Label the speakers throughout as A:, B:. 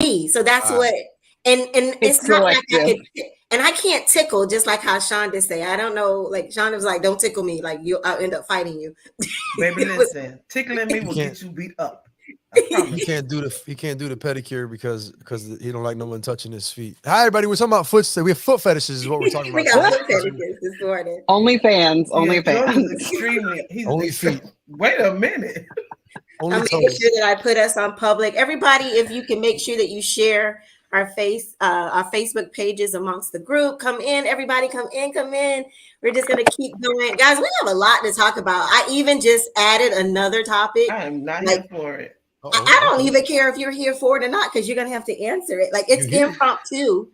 A: me. So that's what. And it's not like I
B: selective.
A: could, and I can't tickle, just like how Shonda say. I don't know, like Shonda was like, "Don't tickle me, like I'll end up fighting you."
C: Baby, listen, tickling me will get you beat up. I promise.
D: He can't do the pedicure because he don't like no one touching his feet. Hi everybody, we're talking about foot. We have foot fetishes is what we're talking
A: We
D: about.
A: got
D: today.
A: foot pedicures this morning.
B: Only fans. Only
C: George is
B: fans.
C: extremely. He's
D: Only feet.
C: Wait a minute.
D: Only
A: I'm making
D: toes.
A: sure that I put us on public. Everybody, if you can make sure that you share our Facebook pages amongst the group. Come in, everybody, come in. We're just gonna keep going, guys. We have a lot to talk about. I even just added another topic.
C: I am not here for it.
A: I don't even care if you're here for it or not, because you're gonna have to answer it. Like, it's impromptu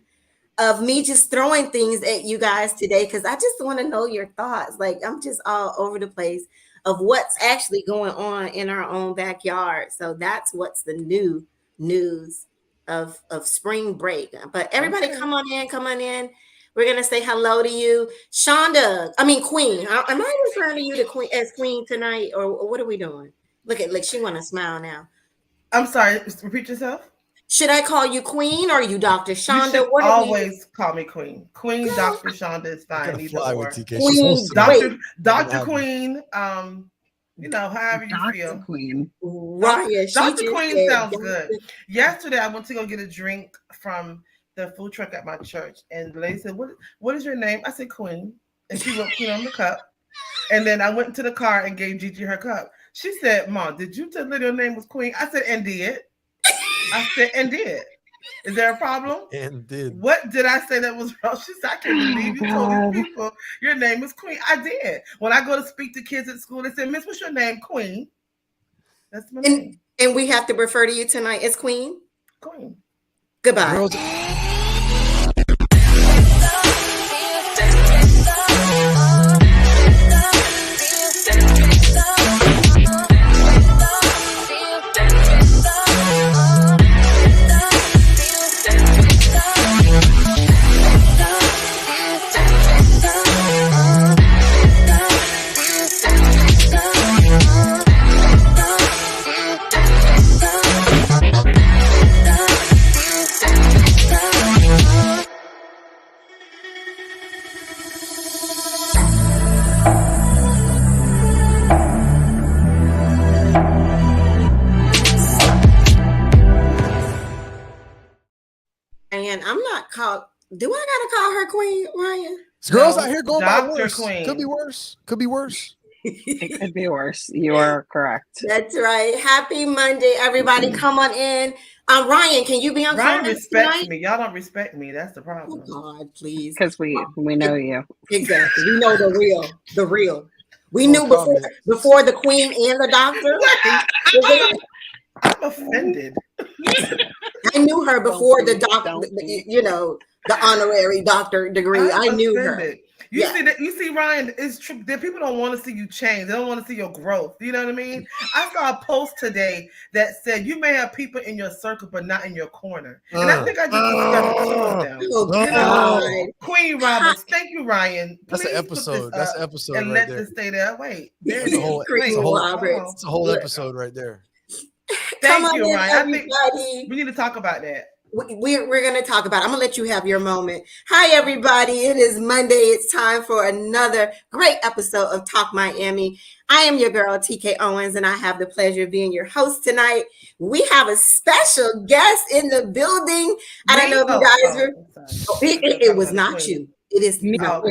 A: of me just throwing things at you guys today, because I just want to know your thoughts. Like, I'm just all over the place of what's actually going on in our own backyard. So that's what's the new news of spring break. But everybody, come on in. We're gonna say hello to you, Shonda. I mean, Queen. Am I referring to you to Queen as Queen tonight, or what are we doing? Look, she want to smile now.
C: I'm sorry. Repeat yourself.
A: Should I call you Queen or you Dr. Shonda?
C: You should always call me Queen. Queen, Dr. Shonda is fine. Either or.
A: Queen,
C: Dr. Queen. You know, however you feel.
B: Queen.
A: Right.
C: Dr. Queen sounds good. Yesterday, I went to go get a drink from the food truck at my church, and the lady said, "What is your name?" I said, "Queen," and she wrote Queen on the cup. And then I went to the car and gave Gigi her cup. She said, "Mom, did you tell her your name was Queen?" I said, "And did." I said, "And did." Is there a problem?
D: And did.
C: What did I say that was wrong? She said, "I can't believe you told these people your name is Queen." I did. When I go to speak to kids at school, they say, "Miss, what's your name?" "Queen." That's my name.
A: And we have to refer to you tonight as Queen?
C: Queen.
A: Goodbye.
D: Girls,
A: And I'm not called. Do I gotta call her Queen, Ryan?
D: Girls out here going by
C: Dr.
D: worse.
C: Queen.
D: Could be worse. Could be worse.
B: It could be worse. You are correct.
A: That's right. Happy Monday, everybody. Come on in. Ryan, can you be on
C: Ryan
A: comments
C: respects
A: tonight?
C: me. Y'all don't respect me. That's the problem.
A: Oh, God, please.
B: Because we know you.
A: Exactly. We know the real. We knew before the Queen and the Doctor.
C: I'm offended.
A: I knew her before the doctor, the honorary doctor degree. I knew her.
C: You see, Ryan, it's true that people don't want to see you change. They don't want to see your growth. You know what I mean? I saw a post today that said you may have people in your circle, but not in your corner. And I think I just discovered two of them. Queen Roberts, thank you, Ryan.
D: That's an episode. That's an episode.
C: And
D: right
C: let this stay there. Wait,
D: it's a whole episode right there.
C: Thank you, Ryan. I think we need to talk about that.
A: We're going to talk about it. I'm going to let you have your moment. Hi, everybody. It is Monday. It's time for another great episode of Talk Miami. I am your girl, TK Owens, and I have the pleasure of being your host tonight. We have a special guest in the building. I don't know if you guys it was not you. It is me. No.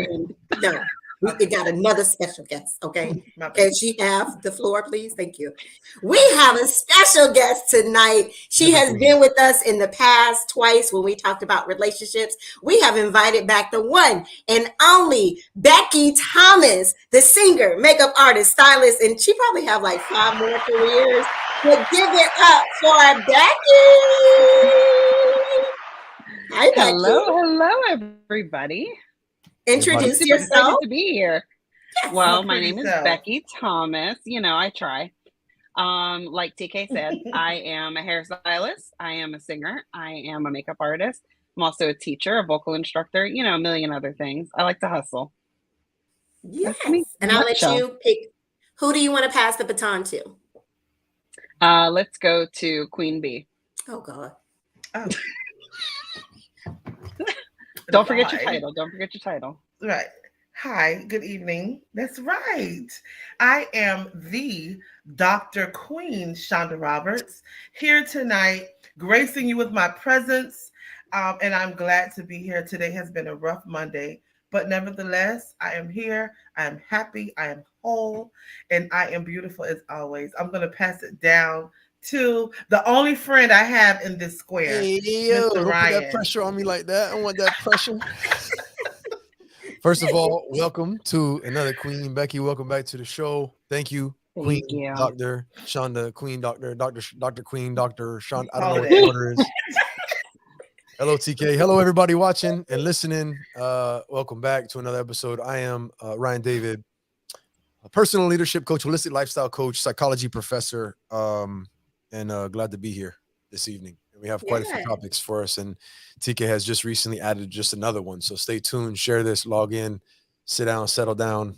A: We got another special guest, okay? Can she have the floor, please? Thank you. We have a special guest tonight. She has been with us in the past twice when we talked about relationships. We have invited back the one and only Becky Thomas, the singer, makeup artist, stylist, and she probably have like 5 more careers. But give it up for Becky. Hi, Becky.
B: Hello, everybody.
A: Introduce yourself.
B: To be here. Yes. Well, my name is Becky Thomas. I try. Like TK said, I am a hairstylist. I am a singer. I am a makeup artist. I'm also a teacher, a vocal instructor. A million other things. I like to hustle.
A: Yes, and I'll let you pick. Who do you want to pass the baton to?
B: Let's go to Queen B.
A: Oh God.
C: Oh.
B: Don't forget your title. Don't forget your title.
C: Right. Hi, good evening. That's right. I am the Dr. Queen Shonda Roberts here tonight, gracing you with my presence. And I'm glad to be here. Today has been a rough Monday, but nevertheless, I am here. I am happy. I am whole, and I am beautiful as always. I'm going to pass it down to the only friend I have in this square,
D: Hey,
C: Mr.
D: don't
C: Ryan.
D: put that pressure on me like that. I don't want that pressure. First of all, welcome to another Queen. Becky, welcome back to the show. Thank you, Queen,
B: you.
D: Dr. Shonda, Queen, Dr. Queen, Dr. Shonda. I don't know what
C: Holiday.
D: the order is. Hello, TK. Hello, everybody watching and listening. Welcome back to another episode. I am Ryan David, a personal leadership coach, holistic lifestyle coach, psychology professor, and glad to be here this evening. And we have quite a few topics for us, and TK has just recently added just another one. So stay tuned, share this, log in, sit down, settle down.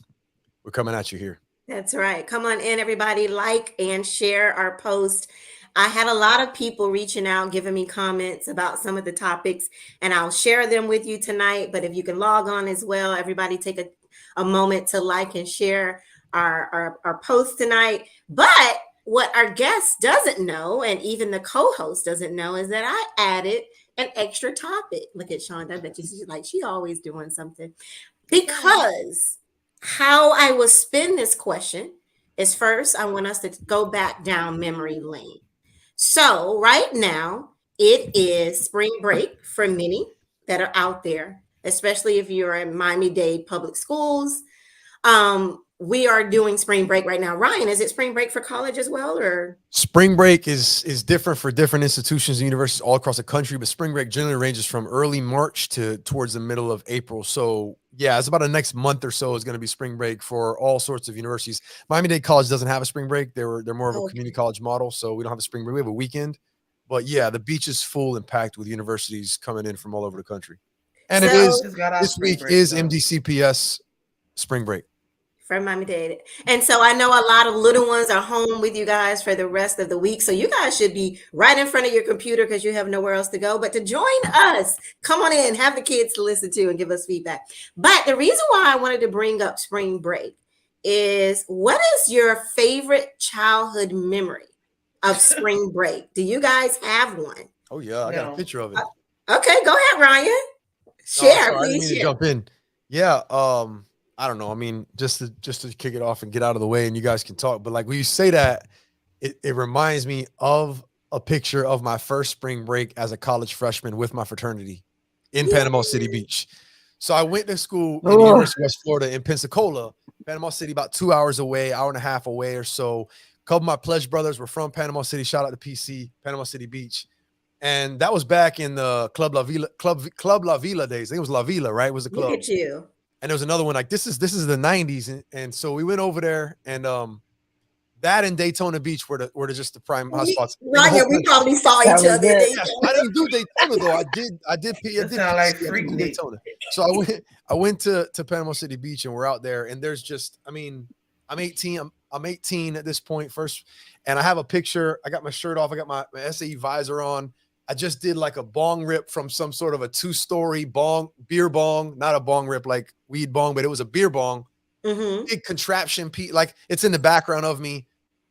D: We're coming at you here.
A: That's right. Come on in, everybody. Like and share our post. I had a lot of people reaching out, giving me comments about some of the topics, and I'll share them with you tonight. But if you can log on as well, everybody take a moment to like and share our post tonight. But what our guest doesn't know, and even the co-host doesn't know, is that I added an extra topic. Look at Shonda. I bet you she's like, she always doing something. Because how I will spin this question is first, I want us to go back down memory lane. So right now, it is spring break for many that are out there, especially if you're in Miami-Dade public schools. We are doing spring break right now. Ryan, is it spring break for college as well, or?
D: Spring break is different for different institutions and universities all across the country, but spring break generally ranges from early March to towards the middle of April. So yeah, it's about the next month or so is going to be spring break for all sorts of universities. Miami-Dade College doesn't have a spring break. They're more of a community college model, so we don't have a spring break. We have a weekend, but yeah, the beach is full and packed with universities coming in from all over the country. And so, it is this week is MDCPS spring break.
A: From Miami-Dade. And so I know a lot of little ones are home with you guys for the rest of the week. So you guys should be right in front of your computer because you have nowhere else to go. But to join us, come on in, have the kids to listen to and give us feedback. But the reason why I wanted to bring up spring break is, what is your favorite childhood memory of spring break? Do you guys have one?
D: Oh, yeah. I got a picture of it.
A: Okay, go ahead, Ryan. Share, please.
D: I didn't mean to jump in. Yeah. I don't know. I mean, just to kick it off and get out of the way and you guys can talk. But like when you say that, it reminds me of a picture of my first spring break as a college freshman with my fraternity in Panama City Beach. So I went to school in the University of West Florida in Pensacola, Panama City, about 2 hours away, hour and a half away or so. A couple of my pledge brothers were from Panama City. Shout out to PC, Panama City Beach. And that was back in the Club La Vila days. I think it was La Vila, right? It was a club.
A: Look at you.
D: And there was another one like this is the 90s, and so we went over there, and that and Daytona Beach were just the prime hotspots.
A: Ryan, we probably saw each other.
D: I didn't do Daytona though. I did Daytona. So I went to Panama City Beach, and we're out there, and there's just, I mean, I'm 18. I'm 18 at this point first, and I have a picture. I got my shirt off. I got my SAE visor on. I just did like a bong rip from some sort of a 2-story beer bong, not a bong rip like weed bong, but it was a beer bong, big contraption. Like it's in the background of me.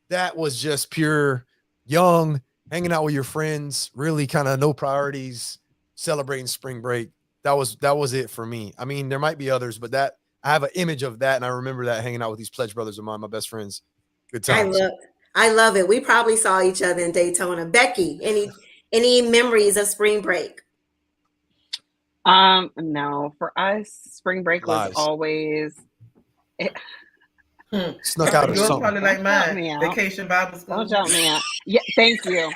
D: That was just pure young, hanging out with your friends, really kind of no priorities, celebrating spring break. That was it for me. I mean, there might be others, but that I have an image of that. And I remember that hanging out with these pledge brothers of mine, my best friends. Good times.
A: I love it. We probably saw each other in Daytona. Becky, any memories of spring break?
B: No, for us, spring break was always
D: snuck out or
C: yours
D: something.
C: Probably like mine. Vacation Bible school.
B: Don't shout me out. Yeah, thank you.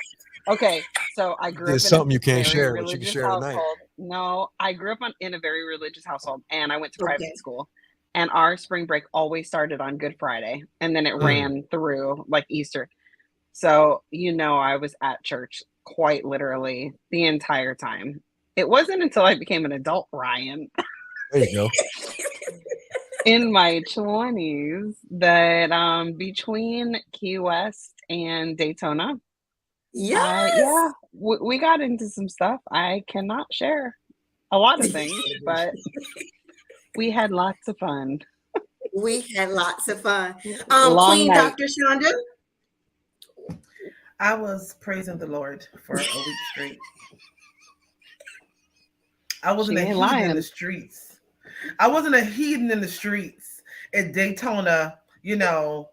B: Okay, so I grew up in
D: something you can't share, but you can share
B: household.
D: tonight.
B: No, I grew up in a very religious household, and I went to private school. And our spring break always started on Good Friday, and then it ran through like Easter. So, I was at church quite literally the entire time. It wasn't until I became an adult, Ryan,
D: there you go,
B: in my 20s, that between Key West and Daytona, we got into some stuff. I cannot share a lot of things, but we had lots of fun.
A: We had lots of fun.
B: Long
A: Queen
B: night.
A: Dr. Shonda.
C: I was praising the Lord for a week straight. I wasn't a heathen in the streets. I wasn't a heathen in the streets at Daytona, you know,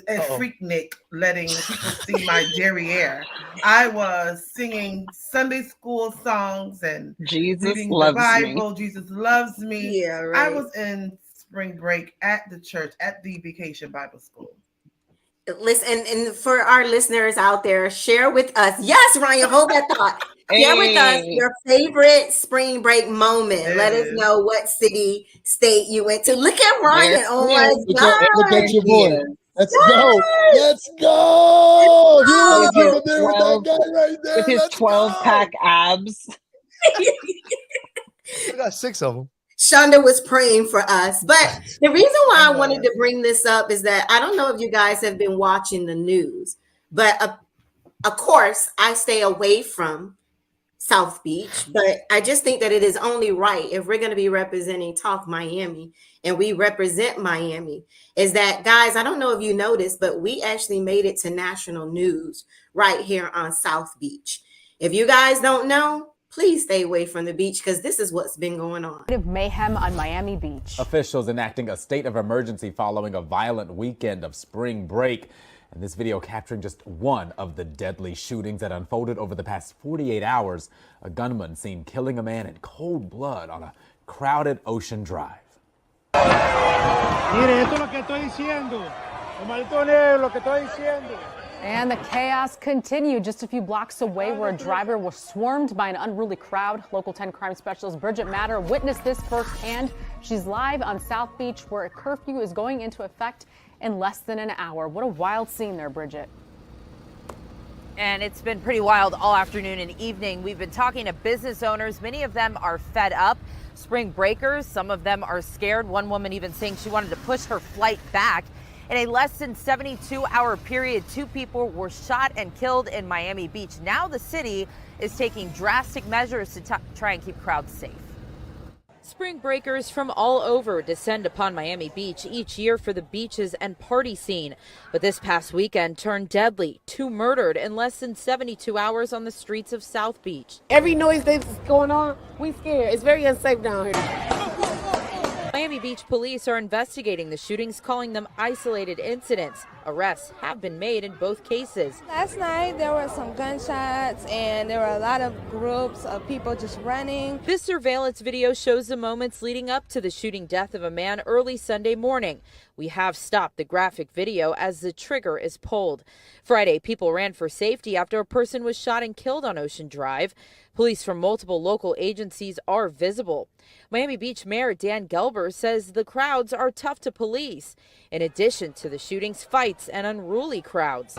C: and Freaknik letting people see my derriere. I was singing Sunday school songs and reading the Bible. Jesus loves me.
A: Yeah, right.
C: I was in spring break at the church, at the Vacation Bible School.
A: Listen, and for our listeners out there, share with us. Yes, Ryan, hold that thought. Share with us your favorite spring break moment. Let us know what city, state you went to. Look at Ryan. Oh my God.
D: Look at your boy. Let's go. Let's go. You
B: with
D: there with that guy right there.
B: With his 12-pack abs.
D: I got 6 of them.
A: Shonda was praying for us. But the reason why I wanted to bring this up is that I don't know if you guys have been watching the news, but of course, I stay away from South Beach, but I just think that it is only right if we're going to be representing Talk Miami and we represent Miami is that, guys, I don't know if you noticed, but we actually made it to national news right here on South Beach. If you guys don't know, please stay away from the beach because this is what's been going on.
E: Mayhem on Miami Beach.
F: Officials enacting a state of emergency following a violent weekend of spring break. And this video capturing just one of the deadly shootings that unfolded over the past 48 hours. A gunman seen killing a man in cold blood on a crowded Ocean Drive.
E: And the chaos continued just a few blocks away where a driver was swarmed by an unruly crowd. Local 10 crime specialist Bridget Matter witnessed this firsthand. She's live on South Beach where a curfew is going into effect in less than an hour. What a wild scene there, Bridget.
G: And it's been pretty wild all afternoon and evening. We've been talking to business owners. Many of them are fed up. Spring breakers, some of them are scared. One woman even saying she wanted to push her flight back. In a less than 72-hour period, 2 people were shot and killed in Miami Beach. Now the city is taking drastic measures to try and keep crowds safe. Spring breakers from all over descend upon Miami Beach each year for the beaches and party scene. But this past weekend turned deadly. 2 murdered in less than 72 hours on the streets of South Beach.
H: Every noise that's going on, we scared. It's very unsafe down here.
G: Miami Beach police are investigating the shootings, calling them isolated incidents. Arrests have been made in both cases.
I: Last night there were some gunshots and there were a lot of groups of people just running.
G: This surveillance video shows the moments leading up to the shooting death of a man early Sunday morning. We have stopped the graphic video as the trigger is pulled. Friday, people ran for safety after a person was shot and killed on Ocean Drive. Police from multiple local agencies are visible. Miami Beach Mayor Dan Gelber says the crowds are tough to police. In addition to the shootings, fights, and unruly crowds.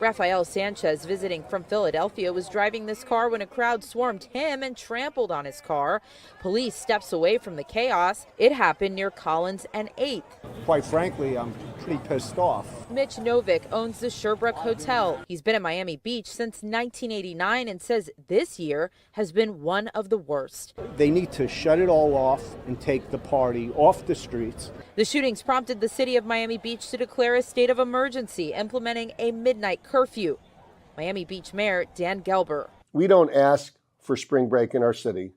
G: Rafael Sanchez, visiting from Philadelphia, was driving this car when a crowd swarmed him and trampled on his car. Police steps away from the chaos. It happened near Collins and 8th.
J: Quite frankly, I'm pretty pissed off.
G: Mitch Novick owns the Sherbrooke Hotel. He's been at Miami Beach since 1989 and says this year has been one of the worst.
J: They need to shut it all off and take the party off the streets.
G: The shootings prompted the city of Miami Beach to declare a state of emergency, implementing a midnight curfew. Miami Beach Mayor Dan Gelber.
K: We don't ask for spring break in our city.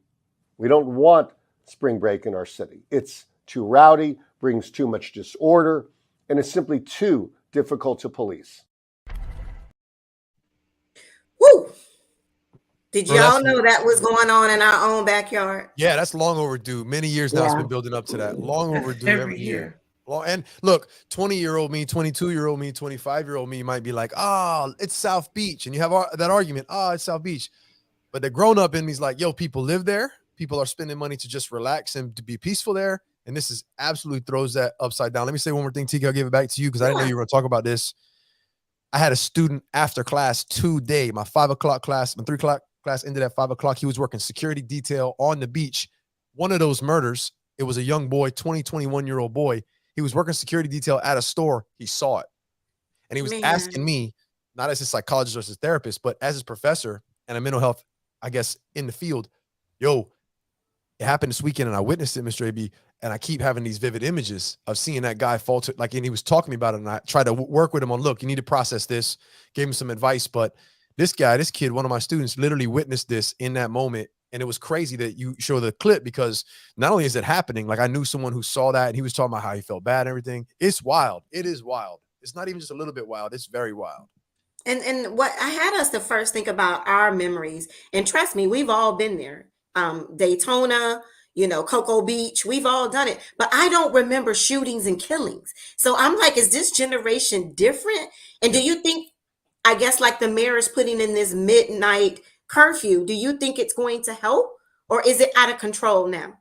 K: We don't want spring break in our city. It's too rowdy, brings too much disorder, and it's simply too difficult to police.
A: Woo! Did y'all know that was going on in our own backyard?
D: Yeah, that's long overdue. Many years now it's been building up to that. Long overdue every year. Well, and look, 20-year-old me, 22-year-old me, 25-year-old me might be like, it's South Beach. And you have that argument, it's South Beach. But the grown-up in me is like, yo, people live there. People are spending money to just relax and to be peaceful there. And this is absolutely throws that upside down. Let me say one more thing, TK. I'll give it back to you because I didn't know you were going to talk about this. I had a student after class today, my 5 o'clock class, my 3 o'clock class ended at 5 o'clock. He was working security detail on the beach. One of those murders, it was a young boy, 21-year-old boy. He was working security detail at a store. He saw it. And he was
A: Man.
D: asking me, not as a psychologist or as a therapist, but as his professor and a mental health, I guess, in the field, yo, it happened this weekend and I witnessed it, Mr. AB, and I keep having these vivid images of seeing that guy fall to, like, and he was talking to me about it, and I tried to work with him on, look, you need to process this, gave him some advice, but this kid, one of my students, literally witnessed this in that moment, and it was crazy that you show the clip, because not only is it happening, like, I knew someone who saw that, and he was talking about how he felt bad and everything. It's wild. It is wild. It's not even just a little bit wild. It's very wild.
A: And what I had us to first think about our memories, and trust me, we've all been there. Daytona, Cocoa Beach, we've all done it. But I don't remember shootings and killings. So I'm like, is this generation different? And do you think, I guess, like the mayor is putting in this midnight curfew, do you think it's going to help, or is it out of control now?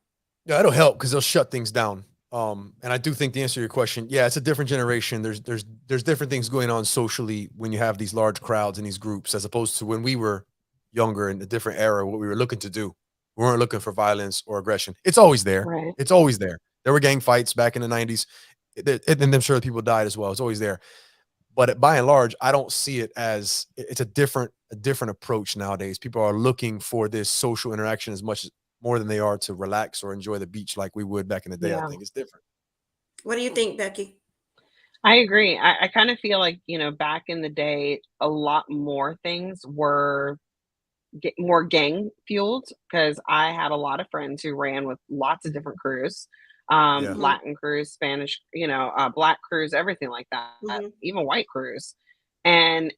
D: Yeah, it'll help because they'll shut things down. And I do think the answer to your question, yeah, it's a different generation. There's different things going on socially when you have these large crowds and these groups, as opposed to when we were younger in a different era, what we were looking to do. We weren't looking for violence or aggression. It's always there.
B: Right.
D: It's always there. There were gang fights back in the 90s. And I'm sure people died as well. It's always there. But by and large, I don't see it as, it's a different approach nowadays. People are looking for this social interaction as much more than they are to relax or enjoy the beach like we would back in the day.
B: Yeah.
D: I think it's different.
A: What do you think, Becky?
B: I agree. I kind of feel like, back in the day, a lot more things were more gang fueled, because I had a lot of friends who ran with lots of different crews, Latin crews, Spanish, Black crews, everything like that, even white crews. And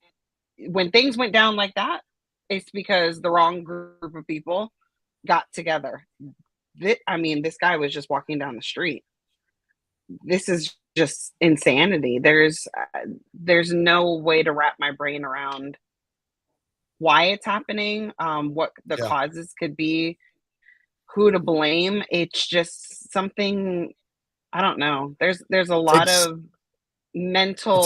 B: when things went down like that, it's because the wrong group of people got together. This guy was just walking down the street. This is just insanity. There's no way to wrap my brain around why it's happening, what the causes could be, who to blame. It's just something, I don't know. There's a lot of mental.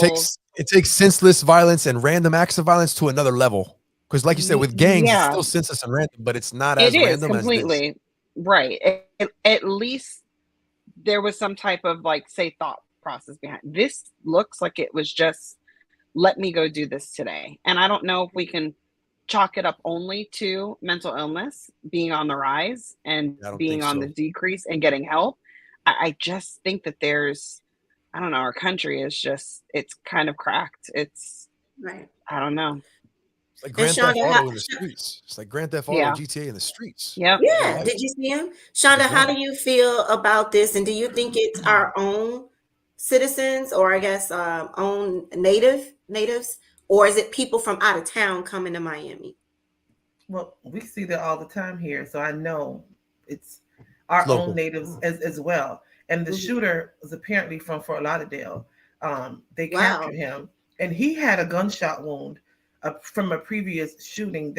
D: It takes senseless violence and random acts of violence to another level. Because, like you said, with gangs, it's still senseless and random, but it's not as random
B: completely
D: as this.
B: Right. At least there was some type of, like, say, thought process behind this. Looks like it was just, let me go do this today. And I don't know if we can chalk it up only to mental illness being on the rise and being on the decrease and getting help. I just think that I don't know, our country is just, it's kind of cracked. It's
A: right.
B: I don't know.
D: It's like Grand Theft Auto in the streets. It's like Grand Theft Auto GTA in the streets.
B: Yep.
A: Yeah. Did you see him? Shonda, how do you feel about this? And do you think it's our own citizens, or I guess own natives, or is it people from out of town coming to Miami?
C: Well, we see that all the time here, so I know it's our own natives as well. And the shooter was apparently from Fort Lauderdale. They captured him, and he had a gunshot wound from a previous shooting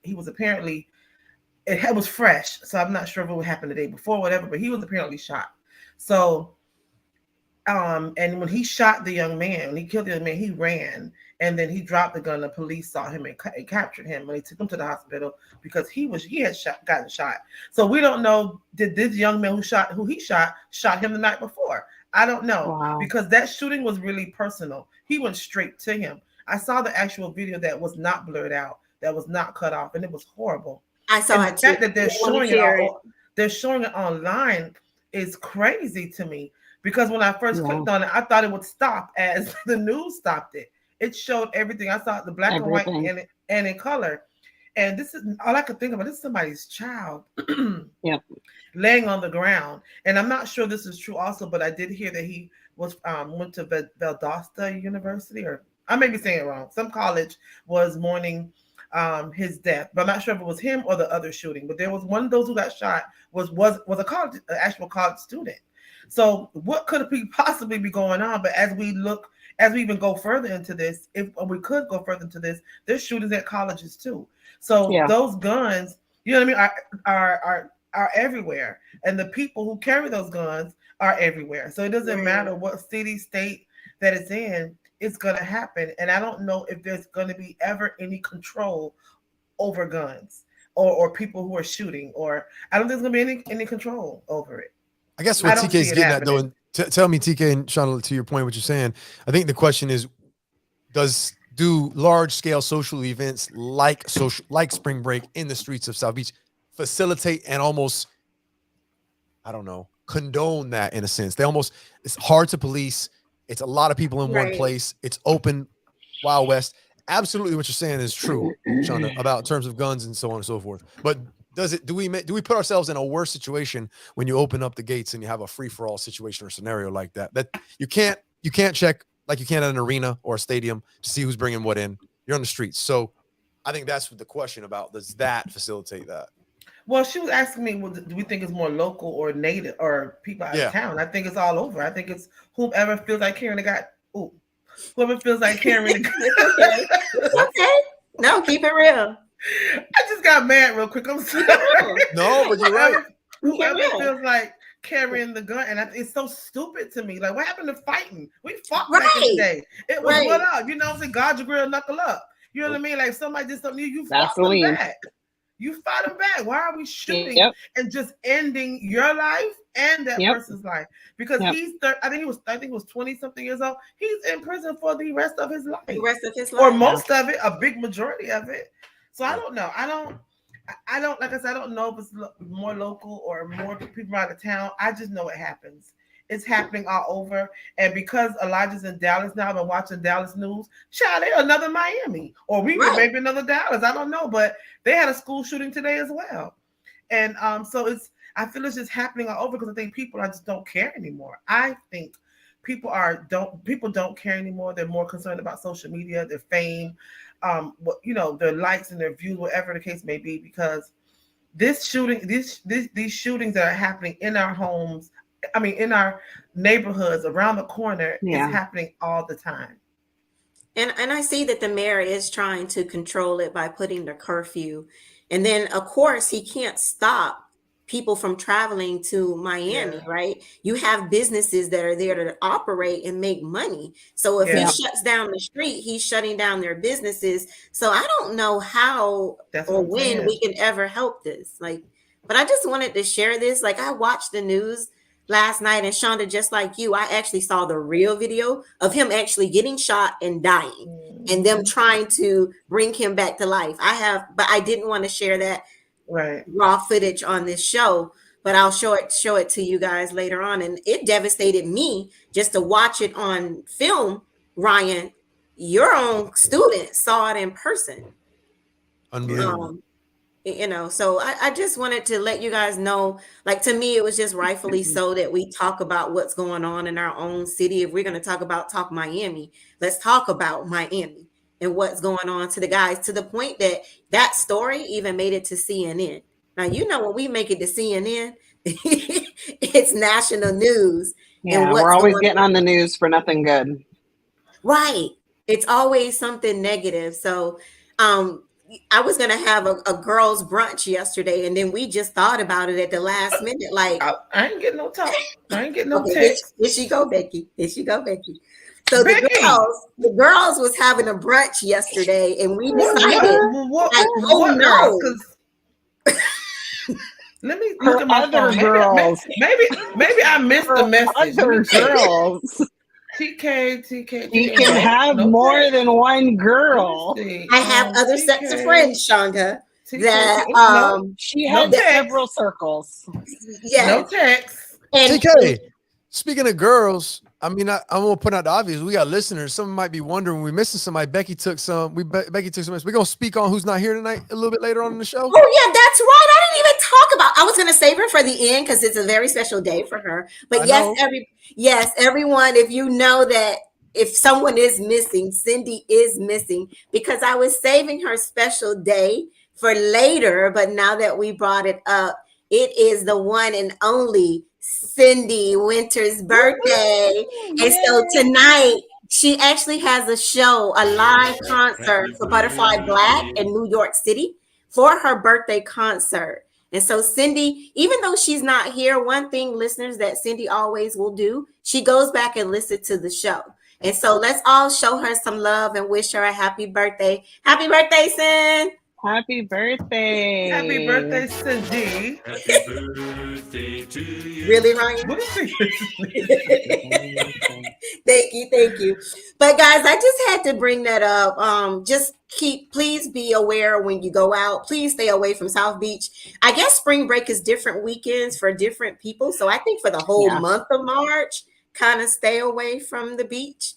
C: he was apparently, it was fresh, so I'm not sure if it would happen the day before, whatever, but he was apparently shot. So and when he shot the young man, when he killed the young man, he ran, and then he dropped the gun. The police saw him and captured him, and they took him to the hospital because he had gotten shot. So we don't know, did this young man who he shot him the night before? I don't know, because that shooting was really personal. He went straight to him. I saw the actual video that was not blurred out, that was not cut off, and it was horrible.
A: I saw it too.
C: The fact that they're showing it online is crazy to me. Because when I first clicked on it, I thought it would stop as the news stopped it. It showed everything. I saw the black and white and in color. And this is all I could think about. This is somebody's child laying on the ground. And I'm not sure this is true also, but I did hear that he was went to Valdosta University, or I may be saying it wrong. Some college was mourning his death, but I'm not sure if it was him or the other shooting. But there was one of those who got shot was an actual college student. So what could possibly be going on? But as we even go further into this, if we could go further into this, there's shootings at colleges too. So those guns, you know what I mean, are everywhere, and the people who carry those guns are everywhere. So it doesn't matter what city, state that it's in, it's going to happen. And I don't know if there's going to be ever any control over guns or people who are shooting, or I don't think there's going to be any control over it.
D: I guess what TK is getting at, though, and tell me, TK and Sean, to your point, what you're saying, I think the question is, do large scale social events like spring break in the streets of South Beach facilitate and almost, I don't know, condone that in a sense? It's hard to police. It's a lot of people in one place. It's open, Wild West. Absolutely, what you're saying is true, Shonda, about terms of guns and so on and so forth. But do we put ourselves in a worse situation when you open up the gates and you have a free for all situation or scenario like that? That you can't check like you can at an arena or a stadium to see who's bringing what in. You're on the streets, so I think that's what the question about. Does that facilitate that?
C: Well, she was asking me, well, do we think it's more local or native or people out of town? I think it's all over. I think it's whoever feels like carrying whoever feels like carrying
A: Okay. No, keep it real.
C: I just got mad real quick. I'm sorry.
D: No, but you're right.
C: Whoever feels like carrying the gun, and it's so stupid to me. Like, what happened to fighting? We fought back in the day. It was what up? You know what I'm saying? God, your grill, knuckle up. You know what I mean? Like, somebody did something, you fought them back. You fought him back. Why are we shooting and just ending your life and that person's life? Because he's I think he was 20 something years old. He's in prison for the rest of his life. Or most of it, a big majority of it. So I don't know. I don't like I said, I don't know if it's more local or more people out of town. I just know it happens. It's happening all over. And because Elijah's in Dallas now, I've been watching Dallas news. Child, they're another Miami. Or maybe another Dallas. I don't know. But they had a school shooting today as well. And so I feel it's just happening all over because I think people just don't care anymore. I think people don't care anymore. They're more concerned about social media, their fame, their likes and their views, whatever the case may be, because these shootings that are happening in our homes, in our neighborhoods, around the corner, is happening all the time.
A: And I see that the mayor is trying to control it by putting the curfew. And then, of course, he can't stop people from traveling to Miami, right? You have businesses that are there to operate and make money. So if he shuts down the street, he's shutting down their businesses. So I don't know how or when we can ever help this. But I just wanted to share this. I watched the news last night, and Shonda, just like you, I actually saw the real video of him actually getting shot and dying, and them trying to bring him back to life. But I didn't want to share that raw footage on this show, but I'll show it to you guys later on. And it devastated me just to watch it on film. Ryan, your own student saw it in person.
D: Unbelievable.
A: So I just wanted to let you guys know, to me, it was just rightfully so that we talk about what's going on in our own city. If we're going to talk Miami, let's talk about Miami and what's going on to the guys, to the point that story even made it to CNN. Now, when we make it to CNN, it's national news.
B: Yeah, and we're always getting on the news for nothing good.
A: Right. It's always something negative. So, I was going to have a girls' brunch yesterday, and then we just thought about it at the last minute.
C: I ain't getting no talk. I ain't getting no text.
A: Here she go, Becky. So the girls was having a brunch yesterday, and we decided,
C: let me look at my phone.
B: Girls.
C: Maybe I missed the message.
B: Other girls.
C: TK.
B: You can have more than one girl.
A: I have other sets of friends, Shonda,
C: that
B: she had several circles.
A: Yeah,
C: no text.
A: And
D: TK, speaking of girls, I'm gonna put out the obvious. We got listeners. Some might be wondering we're missing somebody. Becky took some. Becky took some. We're gonna speak on who's not here tonight a little bit later on in the show.
A: Oh yeah, that's right. I didn't even talk about. I was gonna save her for the end because it's a very special day for her. But everyone, if you know that if someone is missing, Cindy is missing, because I was saving her special day for later. But now that we brought it up, it is the one and only Cindy Winter's birthday. And so tonight she actually has a live concert for Butterfly Black in New York City for her birthday concert. And so Cindy, even though she's not here, one thing, listeners, that Cindy always will do, she goes back and listens to the show. And so let's all show her some love and wish her a happy birthday. Happy birthday, Cindy.
B: Happy birthday.
C: Happy birthday, Cindy.
L: Happy birthday to you.
A: Really, Ryan?
C: What is
A: Thank you. But guys, I just had to bring that up. Please be aware when you go out. Please stay away from South Beach. I guess spring break is different weekends for different people. So I think for the whole month of March, kind of stay away from the beach,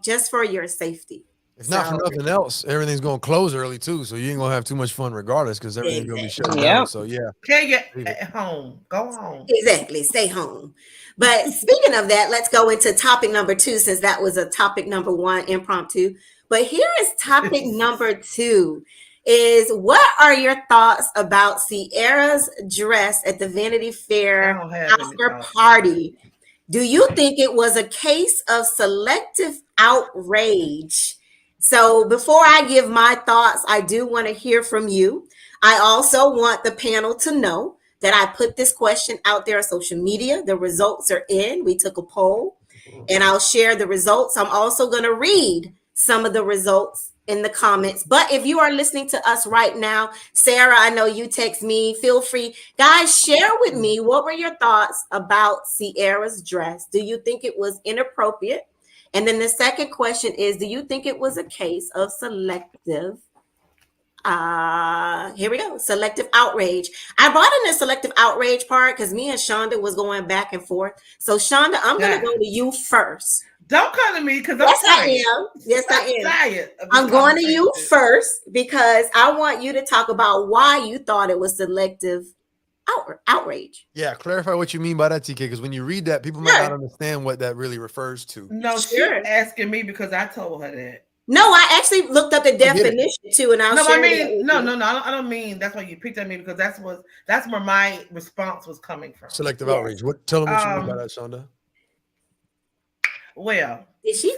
A: just for your safety.
D: If not for nothing else, everything's gonna close early too, so you ain't gonna have too much fun regardless, because everything's gonna be shut down. So yeah,
C: can't get at home. Go home.
A: Exactly, stay home. But speaking of that, let's go into topic number 2, since that was a topic number 1 impromptu. But here is topic number 2: is what are your thoughts about Ciara's dress at the Vanity Fair after party? Do you think it was a case of selective outrage? So before I give my thoughts, I do want to hear from you. I also want the panel to know that I put this question out there on social media. The results are in. We took a poll, and I'll share the results. I'm also going to read some of the results in the comments. But if you are listening to us right now, Sarah, I know you text me. Feel free. Guys, share with me, what were your thoughts about Ciara's dress? Do you think it was inappropriate? And then the second question is, do you think it was a case of selective? Here we go. Selective outrage. I brought in the selective outrage part because me and Shonda was going back and forth. So Shonda, I'm going to go to you first.
C: Don't come to me because
A: Yes, I am. I'm going to you first because I want you to talk about why you thought it was selective outrage.
D: Yeah, clarify what you mean by that, TK, because when you read that, people might not understand what that really refers to.
C: No, she's asking me because I told her that.
A: No, I actually looked up the definition too, and I'll share it.
C: No, I don't mean that's why you picked at me, because that's where my response was coming from.
D: Selective outrage. Tell them what you mean by that, Shonda.
C: Well,
A: did she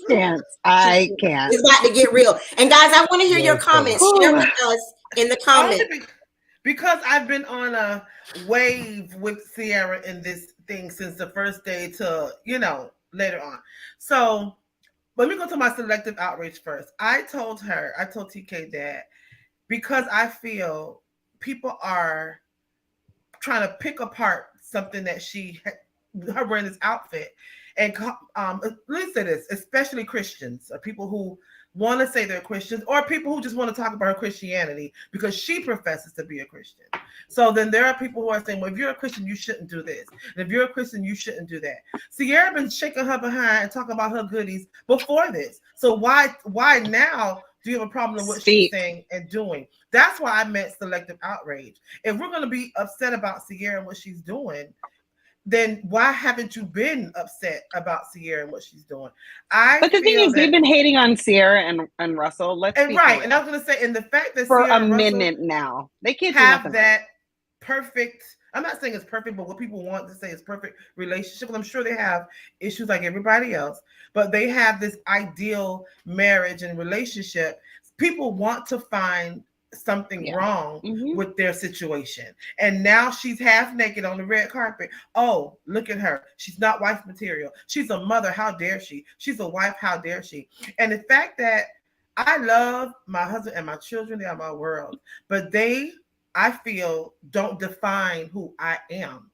B: can't. I can't.
A: It's about to get real. And guys, I want to hear your comments. Share with us in the comments.
C: Because I've been on a wave with Ciara in this thing since the first day to, later on. So let me go to my selective outrage first. I told TK that because I feel people are trying to pick apart something that her wearing this outfit. And let's say this, especially Christians, people who want to say they're Christians, or people who just want to talk about her Christianity because she professes to be a Christian. So then there are people who are saying, well, if you're a Christian, you shouldn't do this. And if you're a Christian, you shouldn't do that. Ciara been shaking her behind and talking about her goodies before this. So why now do you have a problem with what she's saying and doing? That's why I meant selective outrage. If we're going to be upset about Ciara and what she's doing, then why haven't you been upset about Ciara and what she's doing?
B: But the thing is, they've been hating on Ciara and Russell. And
C: I was going to say, and the fact that
B: for
C: Ciara
B: a minute now, they can't
C: have that perfect. I'm not saying it's perfect, but what people want to say is perfect relationship. I'm sure they have issues like everybody else, but they have this ideal marriage and relationship. People want to find something wrong with their situation, and now she's half naked on the red carpet. Oh, look at her, she's not wife material, she's a mother, how dare she, she's a wife, how dare she. And the fact that I love my husband and my children, they are my world, but I feel don't define who I am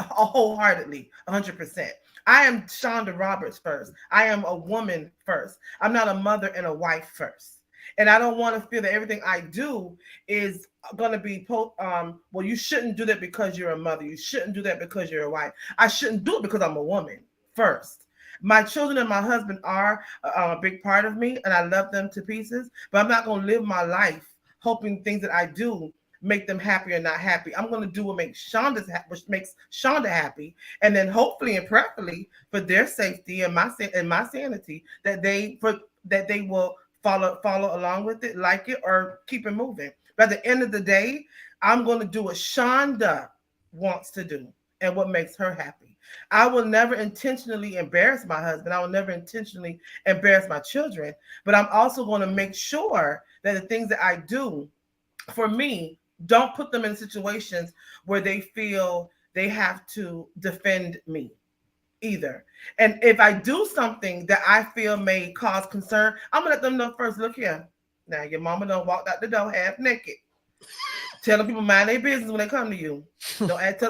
C: wholeheartedly, 100%. I am Shonda Roberts first. I am a woman first. I'm not a mother and a wife first. And I don't want to feel that everything I do is going to be, well, you shouldn't do that because you're a mother. You shouldn't do that because you're a wife. I shouldn't do it because I'm a woman first. My children and my husband are a big part of me, and I love them to pieces. But I'm not going to live my life hoping things that I do make them happy or not happy. I'm going to do what makes Shonda happy, and then hopefully and preferably for their safety and my sanity, that they will follow along with it, like it, or keep it moving. But at the end of the day, I'm going to do what Shonda wants to do and what makes her happy. I will never intentionally embarrass my husband. I will never intentionally embarrass my children. But I'm also going to make sure that the things that I do for me don't put them in situations where they feel they have to defend me. either. And if I do something that I feel may cause concern, I'm gonna let them know first. Look here, now your mama done walked out the door half naked. Telling people mind their business when they come to you. Don't ask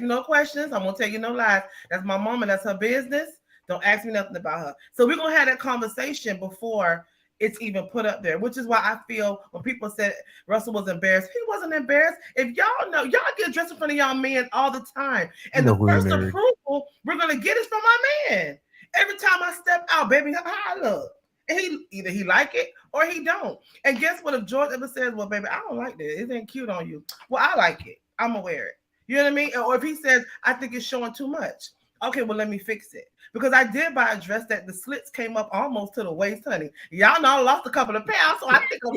C: me no questions. I'm gonna tell you no lies. That's my mama. That's her business. Don't ask me nothing about her. So we're gonna have that conversation before it's even put up there, which is why I feel when people said Russell was embarrassed, he wasn't embarrassed. If y'all know, y'all get dressed in front of y'all men all the time. And the first approval we're gonna get is from my man. Every time I step out, baby, how I look. And he like it or he don't. And guess what? If George ever says, well, baby, I don't like this. It ain't cute on you. Well, I like it. I'm gonna wear it. You know what I mean? Or if he says, I think it's showing too much. Okay, well, let me fix it. Because I did buy a dress that the slits came up almost to the waist, honey. Y'all know I lost a couple of pounds, so I think I'm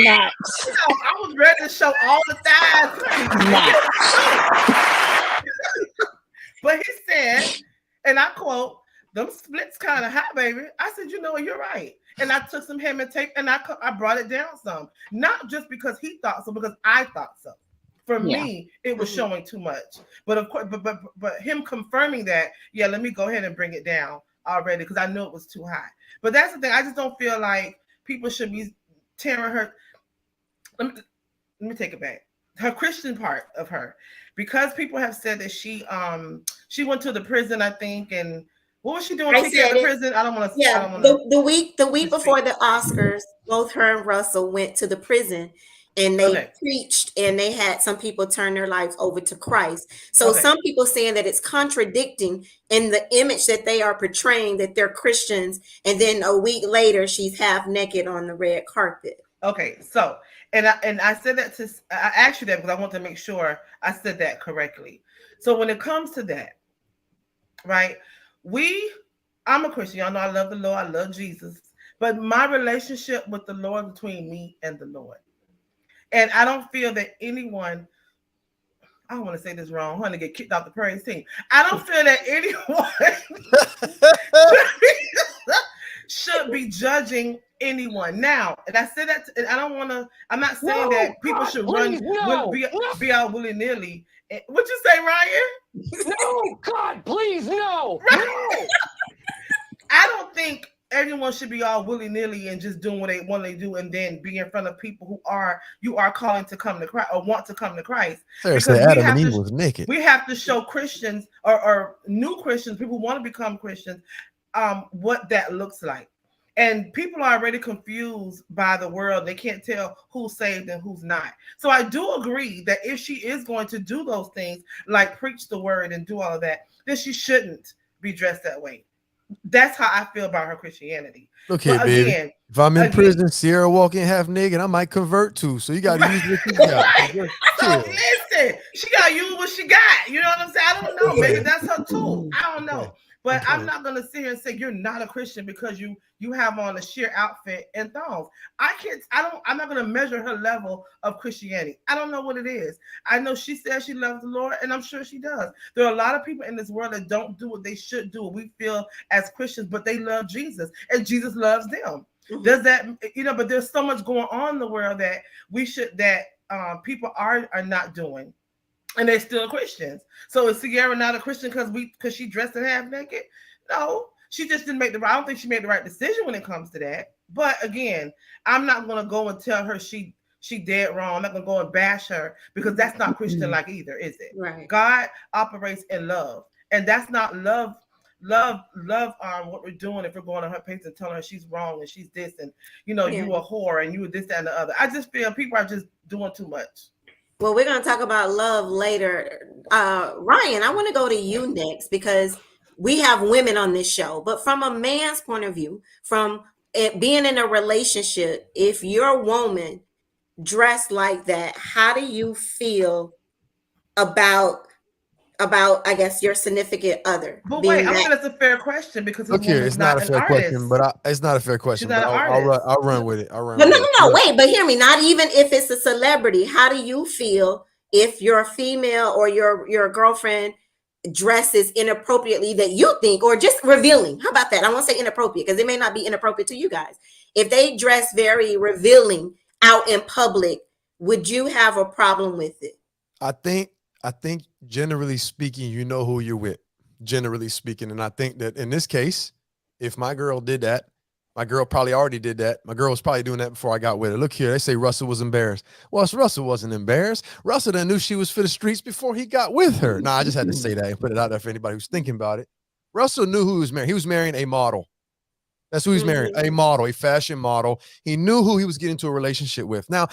C: fine. I was ready to show all the thighs, honey. But he said, and I quote, them splits kind of hot, baby. I said, you know what, you're right. And I took some hem and tape and I brought it down some. Not just because he thought so, because I thought so. For me, it was showing too much. But of course, but him confirming that, yeah, let me go ahead and bring it down already because I knew it was too high. But that's the thing. I just don't feel like people should be tearing her. Let me take it back. Her Christian part of her, because people have said that she went to the prison, I think, and what was she doing?
A: I said
C: the prison. I don't want to.
A: Yeah, the week before the Oscars, both her and Russell went to the prison, and they preached, and they had some people turn their lives over to Christ. So some people saying that it's contradicting in the image that they are portraying that they're Christians, and then a week later she's half naked on the red carpet.
C: Okay, so and I said that I asked you that because I want to make sure I said that correctly. So when it comes to that, right? I'm a Christian. Y'all know I love the Lord. I love Jesus. But my relationship with the Lord between me and the Lord. And I don't feel that anyone, I don't want to say this wrong, I'm going to get kicked off the praise team. I don't feel that anyone should be judging anyone. Now, and I said that, and I don't want to, I'm not saying that people should be out willy-nilly. What you say, Ryan?
M: No, God, please, no.
C: Right? No. I don't think everyone should be all willy-nilly and just doing what they want to do and then be in front of people who you are calling to come to Christ or want to come to Christ.
D: Because Adam and Eve was naked.
C: We have to show Christians or new Christians, people who want to become Christians, what that looks like. And people are already confused by the world. They can't tell who's saved and who's not. So I do agree that if she is going to do those things, like preach the word and do all of that, then she shouldn't be dressed that way. That's how I feel about her Christianity.
D: Okay, baby. Again, if I'm in prison, Ciara walking half naked, I might convert too. So you got to use what you got.
C: So listen, she got to use what she got. You know what I'm saying? I don't know. Maybe that's her tool. I don't know. But I'm not going to sit here and say you're not a Christian because you have on a sheer outfit and thongs. I'm not going to measure her level of Christianity. I don't know what it is. I know she says she loves the Lord, and I'm sure she does. There are a lot of people in this world that don't do what they should do. We feel as Christians, but they love Jesus, and Jesus loves them. Mm-hmm. Does that, but there's so much going on in the world that people are not doing. And they're still Christians. So is Ciara not a Christian because she dressed in half naked? No, she just didn't I don't think she made the right decision when it comes to that. But again, I'm not going to go and tell her she dead wrong. I'm not going to go and bash her because that's not Christian like either, is it? Right. God operates in love, and that's not love. What we're doing if we're going on her page and telling her she's wrong and she's this and you a whore and you were this, that, and the other. I just feel people are just doing too much.
A: Well, we're going to talk about love later. Ryan, I want to go to you next because we have women on this show. But from a man's point of view, from it being in a relationship, if your woman dressed like that, how do you feel about I guess your significant other?
C: But wait, I think that's a fair question because
D: it's not a fair question, but it's not a fair question. But I'll run with it.
A: No, wait, but hear me. Not even if it's a celebrity. How do you feel if your female or your girlfriend dresses inappropriately that you think, or just revealing? How about that? I won't say inappropriate because it may not be inappropriate to you guys. If they dress very revealing out in public, would you have a problem with it?
D: I think generally speaking, you know who you're with. generally speaking. And I think that in this case, if my girl did that, my girl probably already did that. My girl was probably doing that before I got with her. Look here, they say Russell was embarrassed. Well, Russell wasn't embarrassed. Russell done knew she was for the streets before he got with her. I just had to say that and put it out there for anybody who's thinking about it. Russell knew who he was marrying. He was marrying a model. That's who he's marrying, a model, a fashion model. He knew who he was getting into a relationship with. Now,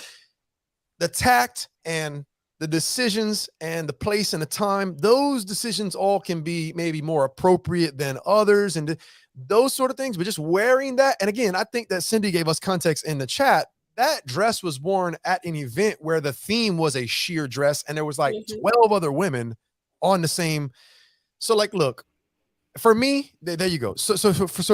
D: the tact and the decisions and the place and the time, those decisions all can be maybe more appropriate than others and those sort of things, but just wearing that. And again, I think that Cindy gave us context in the chat. That dress was worn at an event where the theme was a sheer dress and there was like 12 other women on the same. So like, look, for me, there you go. So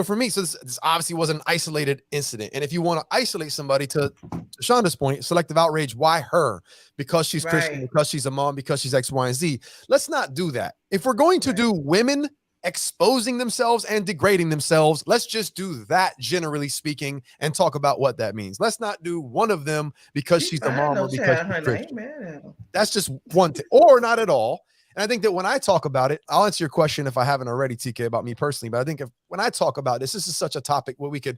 D: for me, this obviously was an isolated incident. And if you want to isolate somebody, to Shonda's point, selective outrage, why her? Because she's Christian, because she's a mom, because she's X, Y, and Z. Let's not do that. If we're going to do women exposing themselves and degrading themselves, let's just do that, generally speaking, and talk about what that means. Let's not do one of them because she's a mom or because she's Christian. That's just one thing, or not at all. And I think that when I talk about it, I'll answer your question if I haven't already, TK, about me personally. But I think when I talk about this is such a topic where we could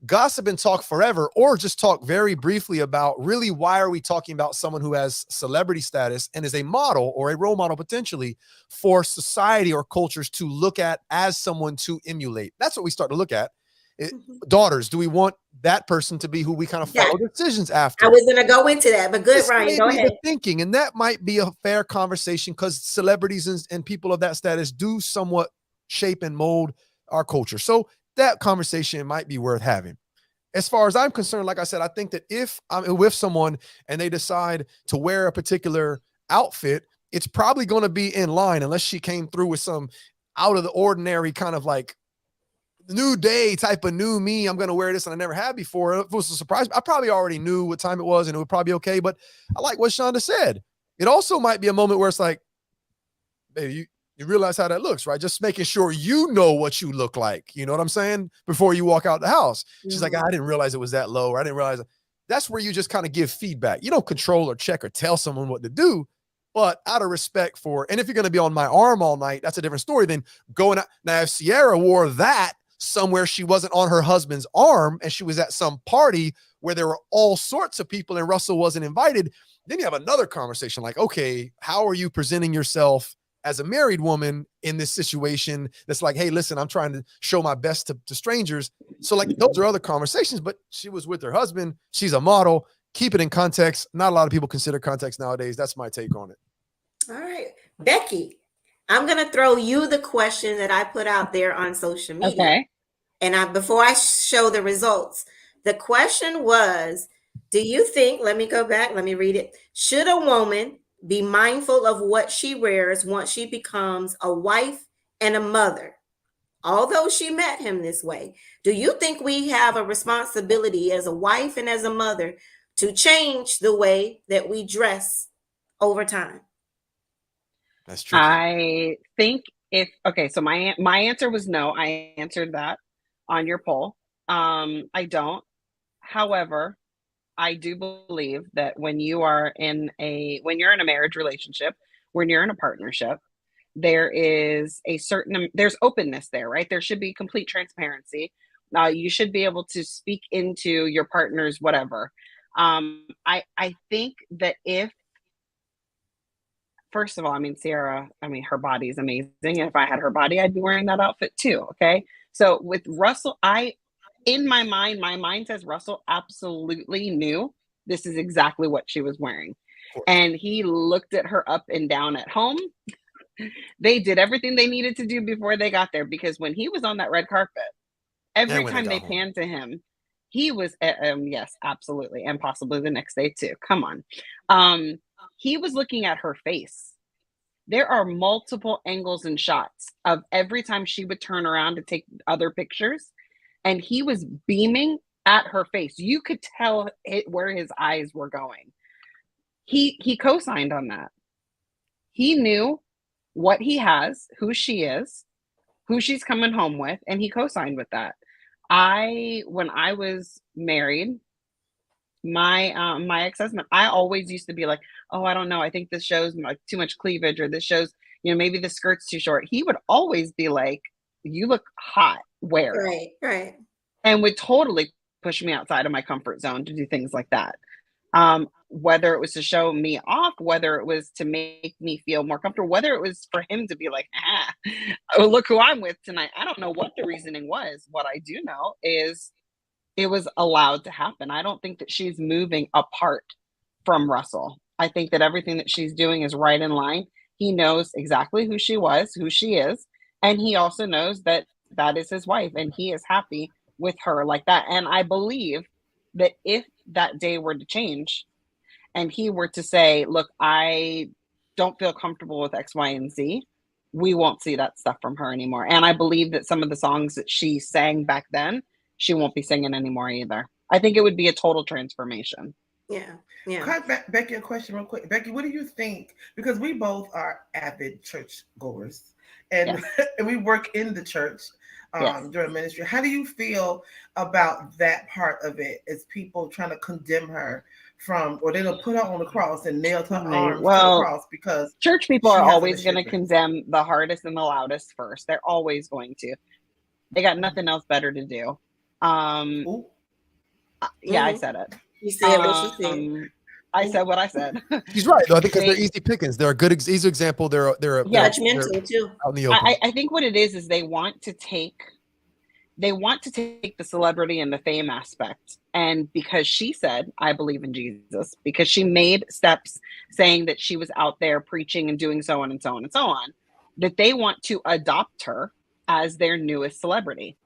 D: gossip and talk forever, or just talk very briefly about really why are we talking about someone who has celebrity status and is a model or a role model potentially for society or cultures to look at as someone to emulate. That's what we start to look at. Daughters, do we want that person to be who we kind of follow decisions after?
A: I was going to go into that, but good, Ryan, go ahead.
D: Thinking, and that might be a fair conversation because celebrities and people of that status do somewhat shape and mold our culture. So that conversation might be worth having. As far as I'm concerned, like I said, I think that if I'm with someone and they decide to wear a particular outfit, it's probably going to be in line unless she came through with some out of the ordinary kind of like new day type of new me. I'm going to wear this and I never had before. If it was a surprise, I probably already knew what time it was and it would probably be okay. But I like what Shonda said. It also might be a moment where it's like, baby, you realize how that looks, right? Just making sure you know what you look like. You know what I'm saying? Before you walk out the house. She's like, I didn't realize it was that low. Or I didn't realize it. That's where you just kind of give feedback. You don't control or check or tell someone what to do, but out of respect for, and if you're going to be on my arm all night, that's a different story than going out. Now, if Ciara wore that somewhere she wasn't on her husband's arm and she was at some party where there were all sorts of people and Russell wasn't invited, then you have another conversation like, okay, how are you presenting yourself as a married woman in this situation that's like, hey, listen, I'm trying to show my best to strangers. So like those are other conversations, but she was with her husband. She's a model. Keep it in context. Not a lot of people consider context nowadays. That's my take on it.
A: All right. Becky, I'm going to throw you the question that I put out there on social media.
B: Okay.
A: And before I show the results, the question was, do you think, let me go back, let me read it. Should a woman be mindful of what she wears once she becomes a wife and a mother? Although she met him this way, do you think we have a responsibility as a wife and as a mother to change the way that we dress over time?
D: That's true.
B: I think so my answer was no. I answered that on your poll. I don't. However, I do believe that when you're in a marriage relationship, when you're in a partnership, there's openness there, right? There should be complete transparency. You should be able to speak into your partner's whatever. I think that first of all, Ciara, her body is amazing. If I had her body, I'd be wearing that outfit too. Okay. So with Russell, in my mind says Russell absolutely knew this is exactly what she was wearing. And he looked at her up and down at home. They did everything they needed to do before they got there, because when he was on that red carpet, every time they panned to him, he was, yes, absolutely. And possibly the next day too. Come on. He was looking at her face. There are multiple angles and shots of every time she would turn around to take other pictures, and he was beaming at her face. You could tell where his eyes were going. He co-signed on that. He knew what he has, who she is, who she's coming home with, and he co-signed with that. When I was married, my ex-husband, I always used to be like, oh, I don't know, I think this shows like too much cleavage, or this shows, maybe the skirt's too short. He would always be like, you look hot, wear it.
A: Right.
B: And would totally push me outside of my comfort zone to do things like that. Whether it was to show me off, whether it was to make me feel more comfortable, whether it was for him to be like, oh, look who I'm with tonight. I don't know what the reasoning was. What I do know is it was allowed to happen. I don't think that she's moving apart from Russell. I think that everything that she's doing is right in line. He knows exactly who she was, who she is. And he also knows that that is his wife and he is happy with her like that. And I believe that if that day were to change and he were to say, look, I don't feel comfortable with X, Y, and Z, we won't see that stuff from her anymore. And I believe that some of the songs that she sang back then, she won't be singing anymore either. I think it would be a total transformation.
A: Yeah.
C: Becky, a question real quick. Becky, what do you think? Because we both are avid church goers and, and we work in the church during ministry. How do you feel about that part of it as people trying to condemn her from, or they'll put her on the cross and nail her arms to the cross because
B: church people are always going to condemn the hardest and the loudest first. They're always going to. They got nothing else better to do. I said it.
A: You said what you said.
B: I said what I said.
D: She's right, though. I think because they're easy pickings. They're a good easy example. They're
A: judgmental too.
D: Out in the open.
B: I think what it is they want to take the celebrity and the fame aspect. And because she said, I believe in Jesus, because she made steps saying that she was out there preaching and doing so on and so on and so on, that they want to adopt her as their newest celebrity.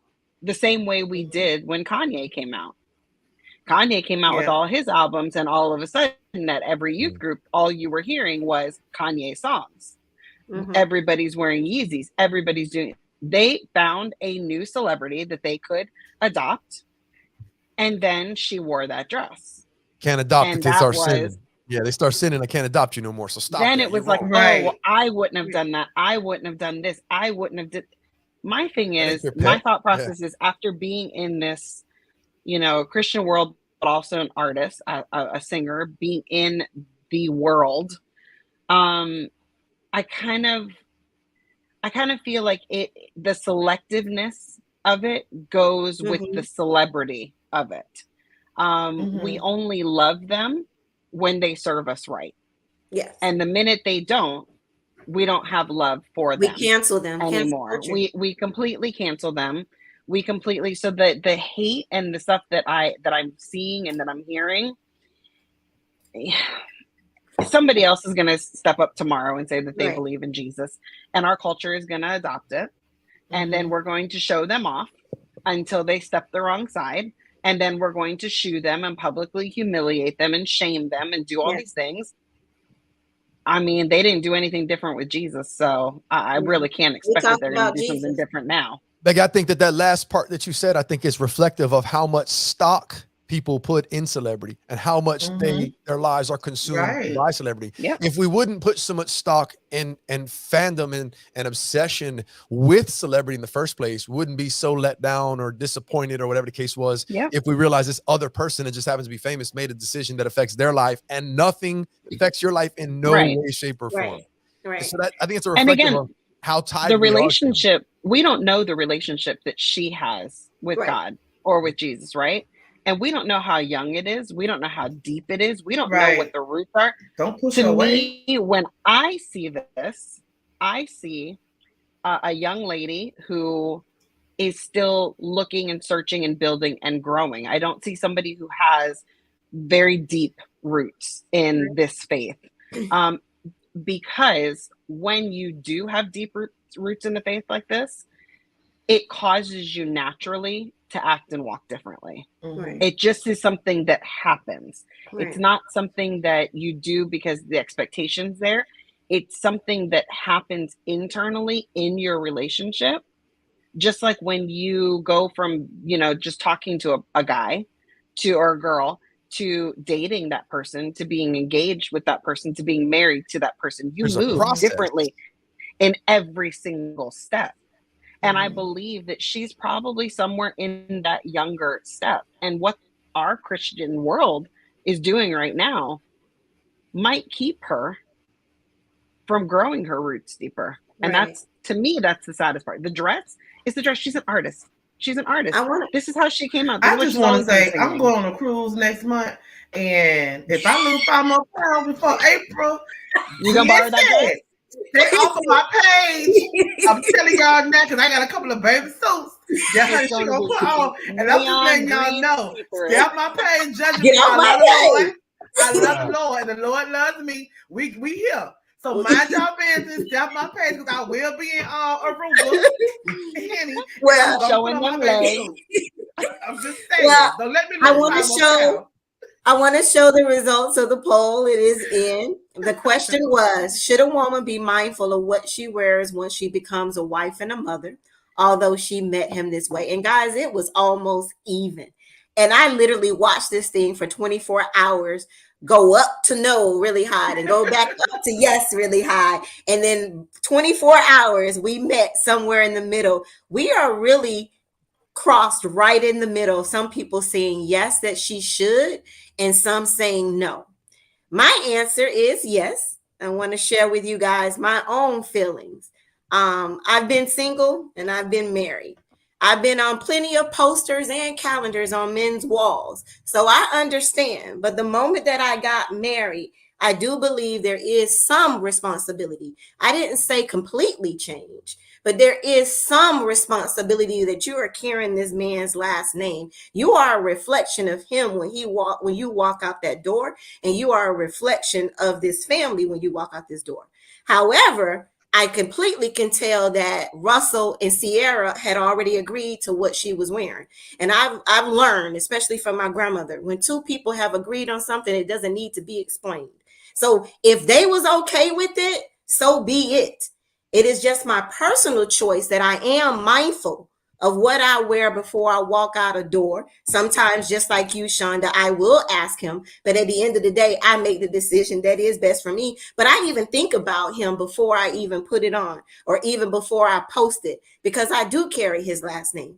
B: The same way we did when Kanye came out. Kanye came out with all his albums, and all of a sudden at every youth group, all you were hearing was Kanye songs. Everybody's wearing Yeezys. Everybody's doing. They found a new celebrity that they could adopt, and then she wore that dress.
D: Can't adopt it. They start sinning. Yeah, they start sinning. I can't adopt you no more. So stop.
B: Then it was like, oh, well, I wouldn't have done that. I wouldn't have done this. I wouldn't have did. My thing is, my thought process is after being in this, Christian world, but also an artist, a singer, being in the world, I kind of feel like the selectiveness of it goes with the celebrity of it. We only love them when they serve us right.
A: Yes.
B: And the minute they don't, we don't have love for them.
A: We cancel them
B: anymore. We completely cancel them. We completely, so the hate and the stuff that I'm seeing and that I'm hearing, somebody else is going to step up tomorrow and say that they believe in Jesus, and our culture is going to adopt it. And then we're going to show them off until they step the wrong side. And then we're going to shoo them and publicly humiliate them and shame them and do all these things. I mean, they didn't do anything different with Jesus, so I really can't expect that they're going to do something different now.
D: Becky, I think that last part that you said, I think is reflective of how much stock people put in celebrity and how much their lives are consumed by celebrity.
B: Yeah.
D: If we wouldn't put so much stock in fandom and obsession with celebrity in the first place, we wouldn't be so let down or disappointed or whatever the case was.
B: Yeah.
D: If we realize this other person that just happens to be famous made a decision that affects their life and nothing affects your life in no way, shape, or form.
A: Right.
D: So that, I think it's a reflection of how tied
B: the relationship. We don't know the relationship that she has with God or with Jesus, right? And we don't know how young it is. We don't know how deep it is. We don't know what the roots are.
C: Don't push it away.
B: Me, when I see this, I see a young lady who is still looking and searching and building and growing. I don't see somebody who has very deep roots in this faith. Because when you do have deep roots in the faith like this, it causes you naturally to act and walk differently. It just is something that happens. It's not something that you do because the expectation's there. It's something that happens internally in your relationship. Just like when you go from, just talking to a guy or a girl to dating that person, to being engaged with that person, to being married to that person. You move differently in every single step. And I believe that she's probably somewhere in that younger step. And what our Christian world is doing right now might keep her from growing her roots deeper. And that's, to me, that's the saddest part. The dress is the dress. She's an artist. She's an artist. This is how she came out.
C: I just want to say, I'm going on a cruise next month, and if I lose 5 more pounds before April,
B: you gonna borrow that dress?
C: They offer my page. I'm telling y'all now because I got a couple of baby suits. That's how she gonna put on, and I'm just letting y'all know. Stay off my page, judging me. I love the Lord, and the Lord loves me. We here. So mind y'all business, stay off my page because I will be in Aruba. Henny,
A: well,
C: showing them legs. I'm just saying.
A: Well,
C: don't let me
A: I want to show the results of the poll. It is in. The question was, should a woman be mindful of what she wears when she becomes a wife and a mother, although she met him this way? And guys, it was almost even. And I literally watched this thing for 24 hours, go up to no really high and go back up to yes really high. And then 24 hours, we met somewhere in the middle. We are really crossed right in the middle. Some people saying yes, that she should, and some saying no. My answer is yes. I want to share with you guys my own feelings. I've been single and I've been married. I've been on plenty of posters and calendars on men's walls. So I understand. But the moment that I got married, I do believe there is some responsibility. I didn't say completely change, but there is some responsibility that you are carrying this man's last name. You are a reflection of him when you walk out that door, and you are a reflection of this family when you walk out this door. However, I completely can tell that Russell and Ciara had already agreed to what she was wearing. And I've learned, especially from my grandmother, when two people have agreed on something, it doesn't need to be explained. So if they was okay with it, so be it. It is just my personal choice that I am mindful of what I wear before I walk out a door. Sometimes, just like you, Shonda, I will ask him, but at the end of the day, I make the decision that is best for me. But I even think about him before I even put it on, or even before I post it, because I do carry his last name.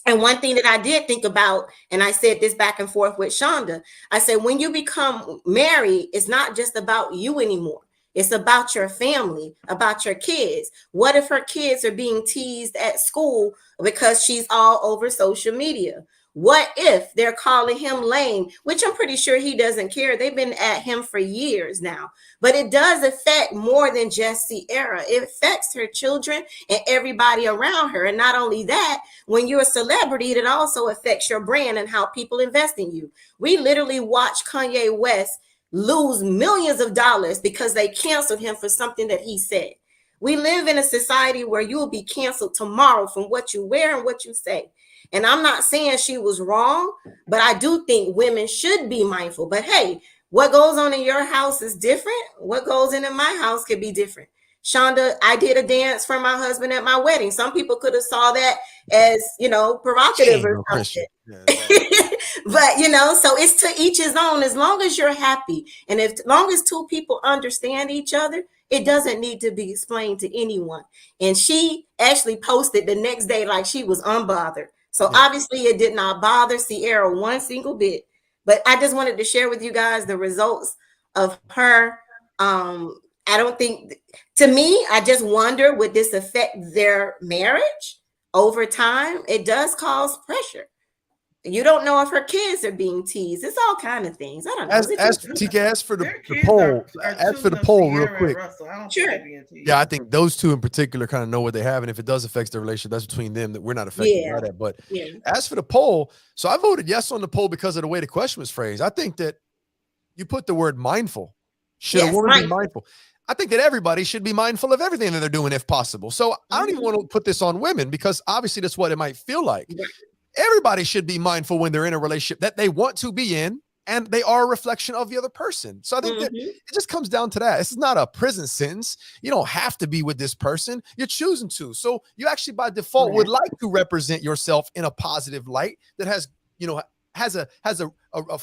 A: And one thing that I did think about, and I said this back and forth with Shonda, I said, when you become married, it's not just about you anymore. It's about your family, about your kids. What if her kids are being teased at school because she's all over social media? What if they're calling him lame, which I'm pretty sure he doesn't care. They've been at him for years now. But it does affect more than just Ciara. It affects her children and everybody around her. And not only that, when you're a celebrity, it also affects your brand and how people invest in you. We literally watched Kanye West lose millions of dollars because they canceled him for something that he said. We live in a society where you will be canceled tomorrow from what you wear and what you say. And I'm not saying she was wrong, but I do think women should be mindful. But hey, what goes on in your house is different. What goes in my house could be different. Shonda, I did a dance for my husband at my wedding. Some people could have saw that as, provocative or something. But, so it's to each his own, as long as you're happy. And as long as two people understand each other, it doesn't need to be explained to anyone. And she actually posted the next day like she was unbothered. So obviously it did not bother Ciara one single bit. But I just wanted to share with you guys the results of her. I don't think, to me, I just wonder, would this affect their marriage over time? It does cause pressure. You don't know if her kids are being teased. It's all kind of things. I don't know.
D: As for the poll, real quick.
A: Sure.
D: Yeah, I think those two in particular kind of know what they have, and if it does affect their relationship, that's between them. That we're not affected by that. But as for the poll, so I voted yes on the poll because of the way the question was phrased. I think that you put the word mindful. Should a woman be mindful? I think that everybody should be mindful of everything that they're doing if possible. So I don't even want to put this on women, because obviously that's what it might feel like. Everybody should be mindful when they're in a relationship that they want to be in, and they are a reflection of the other person. So I think that it just comes down to that. This is not a prison sentence. You don't have to be with this person. You're choosing to. So you actually by default would like to represent yourself in a positive light that has a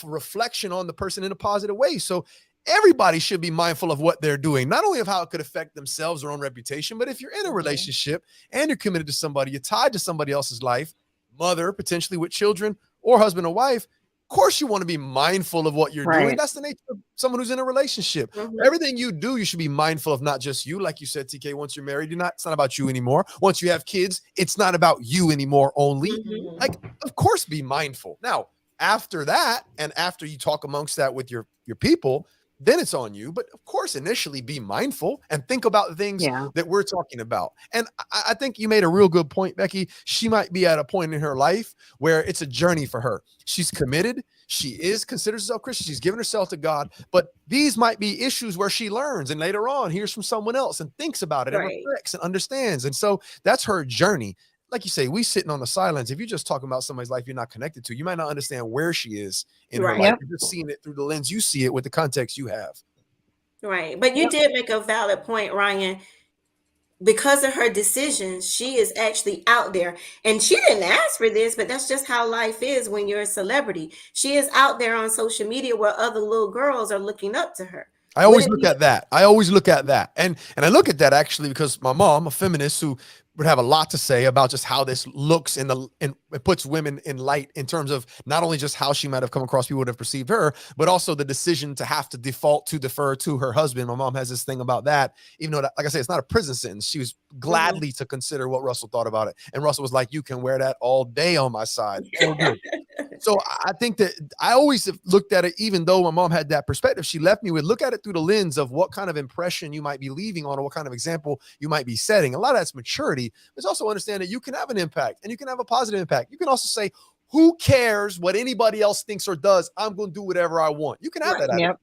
D: reflection on the person in a positive way. So everybody should be mindful of what they're doing, not only of how it could affect themselves, their own reputation, but if you're in a relationship and you're committed to somebody, you're tied to somebody else's life, mother, potentially with children, or husband or wife, course you want to be mindful of what you're doing.
B: Right.
D: That's the nature of someone who's in a relationship. Everything you do, you should be mindful of not just you. Like you said, TK, once you're married, it's not about you anymore. Once you have kids, it's not about you anymore only. Like, of course, be mindful. Now, after that, and after you talk amongst that with your people, then it's on you. But of course, initially be mindful and think about the things that we're talking about. And I think you made a real good point, Becky. She might be at a point in her life where it's a journey for her. She's committed. She considers herself Christian. She's given herself to God. But these might be issues where she learns and later on hears from someone else and thinks about it and reflects and understands. And so that's her journey. Like you say, we sitting on the sidelines. If you're just talking about somebody's life you're not connected to, you might not understand where she is in her life. You're just seeing it through the lens you see it with the context you have.
A: Right. But you did make a valid point, Ryan. Because of her decisions, she is actually out there. And she didn't ask for this, but that's just how life is when you're a celebrity. She is out there on social media where other little girls are looking up to her.
D: I always look at that. I always look at that. And I look at that actually because my mom, a feminist who would have a lot to say about just how this looks and it puts women in light in terms of not only just how she might have come across, people would have perceived her, but also the decision to have to defer to her husband. My mom has this thing about that, even though, like I say, it's not a prison sentence. She was gladly to consider what Russell thought about it. And Russell was like, you can wear that all day on my side. So I think that I always have looked at it, even though my mom had that perspective, she left me with, look at it through the lens of what kind of impression you might be leaving on or what kind of example you might be setting. A lot of that's maturity. But also understand that you can have an impact and you can have a positive impact. You can also say, who cares what anybody else thinks or does? I'm going to do whatever I want. You can have that attitude.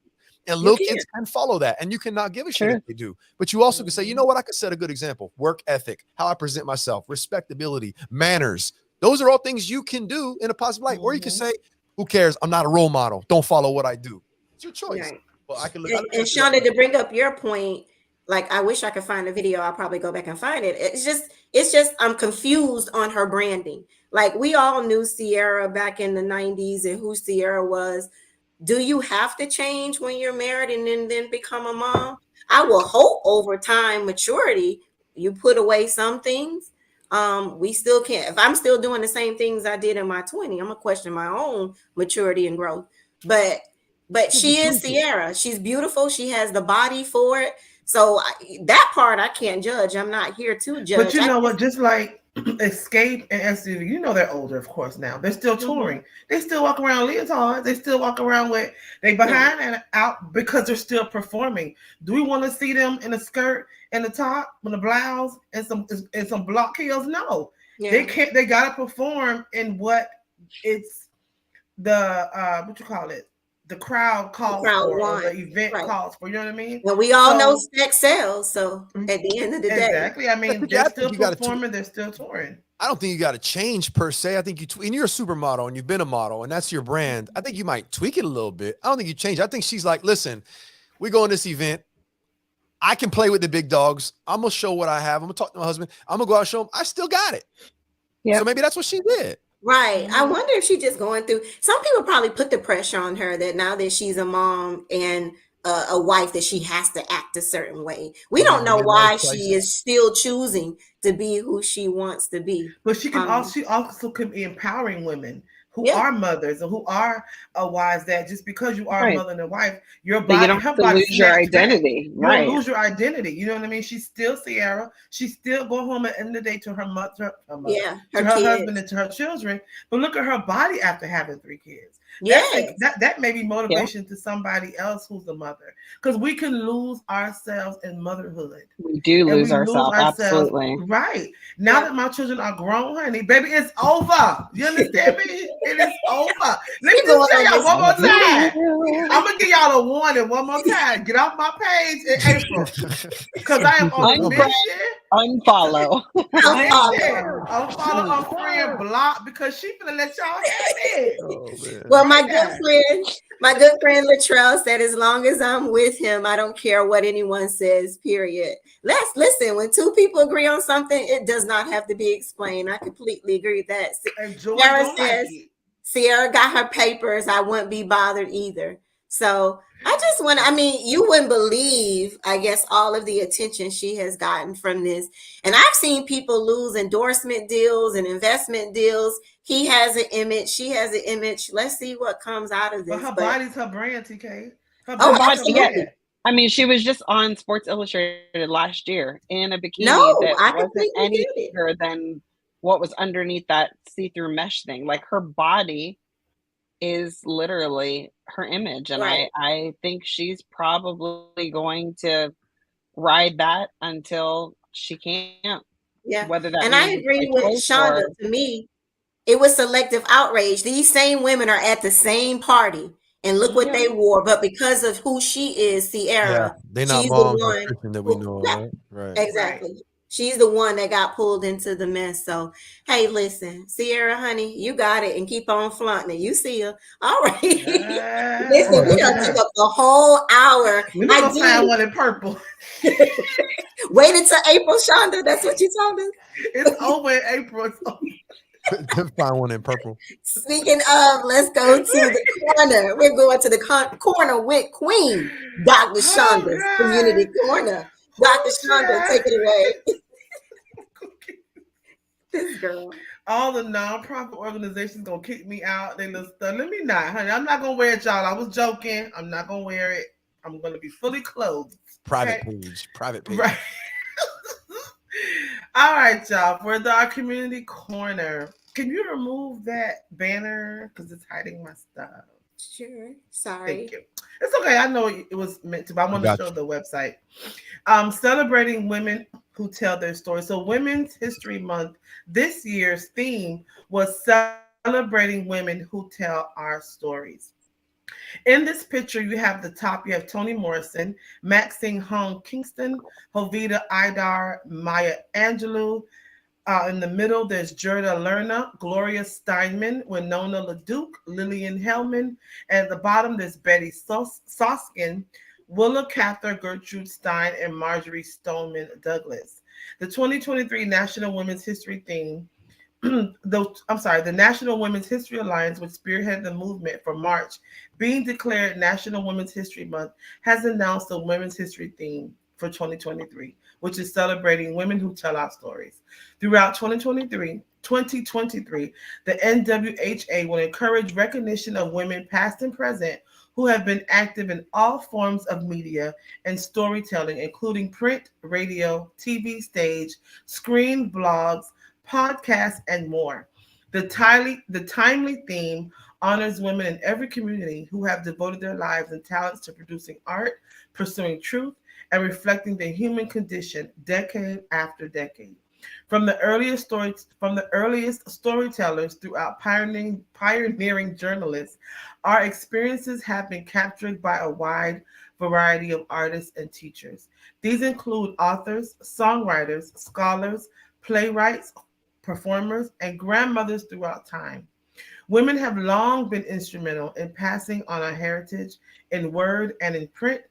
D: And little kids can follow that, and you cannot give a shit if they do. But you also can say, you know what? I could set a good example. Work ethic, how I present myself, respectability, manners. Those are all things you can do in a positive light. Or you can say, who cares? I'm not a role model. Don't follow what I do. It's your choice.
A: Right.
D: Well, I can look.
A: And Shonda, to bring up your point, like, I wish I could find the video. I'll probably go back and find it. It's just I'm confused on her branding. Like, we all knew Ciara back in the 90s and who Ciara was. Do you have to change when you're married and then become a mom? I will hope over time, maturity, you put away some things. We still can't. If I'm still doing the same things I did in my 20s, I'm gonna question my own maturity and growth. But she is Ciara. She's beautiful. She has the body for it. So that part I can't judge. I'm not here to judge.
C: But you know what? Just like Escape and S.2, you know they're older, of course. Now they're still touring. They still walk around leotards. They still walk around with they behind and out because they're still performing. Do we want to see them in a skirt and the top with a blouse and some block heels? No, they can't. They gotta perform in what it's the what you call it. The crowd calls for, or the event calls for. You know what I mean?
A: Well, we all know sex sells. So at the end of the day,
C: exactly. I mean, they're still performing. They're still touring.
D: I don't think you got to change per se. I think and you're a supermodel and you've been a model and that's your brand. I think you might tweak it a little bit. I don't think you change. I think she's like, listen, we go on this event. I can play with the big dogs. I'm gonna show what I have. I'm gonna talk to my husband. I'm gonna go out and show him I still got it. Yeah. So maybe that's what she did.
A: Right. I wonder if she's just going through. Some people probably put the pressure on her that now that she's a mom and a wife that she has to act a certain way. We don't know why she is still choosing to be who she wants to be.
C: But she can also could be empowering women who are mothers or who are wives, that just because you are a mother and a wife, your body,
B: you don't have to lose your identity.
C: You don't lose your identity. You know what I mean? She's still Ciara. She's still going home at the end of the day to her mother, to her husband and to her children. But look at her body after having 3 kids. That may be motivation to somebody else who's a mother, because we can lose ourselves in motherhood.
B: We do lose ourselves, absolutely.
C: Right now that my children are grown, honey, baby, it's over. You understand me? It is over. Let me just tell y'all one more time. I'm gonna give y'all a warning one more time. Get off my page in April, because I am on a mission.
B: Unfollow.
C: Unfollow, unfriend, block, because she finna let y'all have it.
D: Oh,
A: well, my good friend Latrell said, as long as I'm with him, I don't care what anyone says, period. Let's listen. When 2 people agree on something, it does not have to be explained. I completely agree with that. Ciara says, Ciara got her papers. I wouldn't be bothered either. So I just want to, you wouldn't believe, I guess, all of the attention she has gotten from this. And I've seen people lose endorsement deals and investment deals He has an image. She has an image. Let's see what comes out of this.
C: But her body's her brand, TK. Her
A: Oh,
C: body's her
B: Yeah.
C: brand.
B: I mean, she was just on Sports Illustrated last year in a
A: No,
B: bikini that
A: I
B: wasn't
A: completely
B: any
A: get it.
B: bigger than what was underneath that see-through mesh thing. Like, her body is literally her image. And
A: Right.
B: I think she's probably going to ride that until she can't.
A: Yeah.
B: Whether that
A: And I
B: means
A: agree
B: like
A: with
B: close
A: Shonda.
B: or
A: To me, it was selective outrage. These same women are at the same party and look what
B: yeah.
A: they wore. But because of who she is,
D: Yeah,
A: Ciara,
D: they not
A: she's the
D: moms or
A: one
D: Christian that we
A: who,
D: know of,
A: yeah,
D: right? Right.
A: exactly. She's the one that got pulled into the mess. So, hey, listen, Ciara, honey, you got it and keep on flaunting it. You see her. All right. Listen, we done took up the whole hour.
C: Let me go find one in purple.
A: Wait until April, Shonda. That's what you told us.
C: It's over in April. It's over.
D: Find one in purple.
A: Speaking of, let's go to the corner. We're going to the corner with Queen, Dr. Shonda's Community Corner. Dr. Shonda, take it away. This girl.
C: All the nonprofit organizations gonna kick me out. They little stuff. Let me not, honey. I'm not gonna wear it, y'all. I was joking. I'm not gonna wear it. I'm gonna be fully clothed.
D: Private
C: Okay?
D: page. Private page.
C: Right. All right, y'all. For our community corner, can you remove that banner because it's hiding my stuff?
A: Sure. Sorry.
C: Thank you. It's okay. I know it was meant to, but I want to show the website. Celebrating women who tell their story. So Women's History Month, this year's theme was celebrating women who tell our stories. In this picture, you have the top, you have Toni Morrison, Maxine Hong Kingston, Hovita Idar, Maya Angelou. In the middle, there's Gerda Lerner, Gloria Steinman, Winona LaDuke, Lillian Hellman. And at the bottom, there's Betty Soskin, Willa Cather, Gertrude Stein, and Marjorie Stoneman Douglas. The 2023 National Women's History theme, the National Women's History Alliance, which spearheaded the movement for March, being declared National Women's History Month, has announced a Women's History theme for 2023, which is celebrating women who tell our stories. Throughout 2023, the NWHA will encourage recognition of women past and present who have been active in all forms of media and storytelling, including print, radio, TV, stage, screen, blogs, podcasts, and more. The timely theme honors women in every community who have devoted their lives and talents to producing art, pursuing truth, and reflecting the human condition decade after decade. From the earliest storytellers throughout pioneering journalists, our experiences have been captured by a wide variety of artists and teachers. These include authors, songwriters, scholars, playwrights, performers, and grandmothers throughout time. Women have long been instrumental in passing on our heritage in word and in print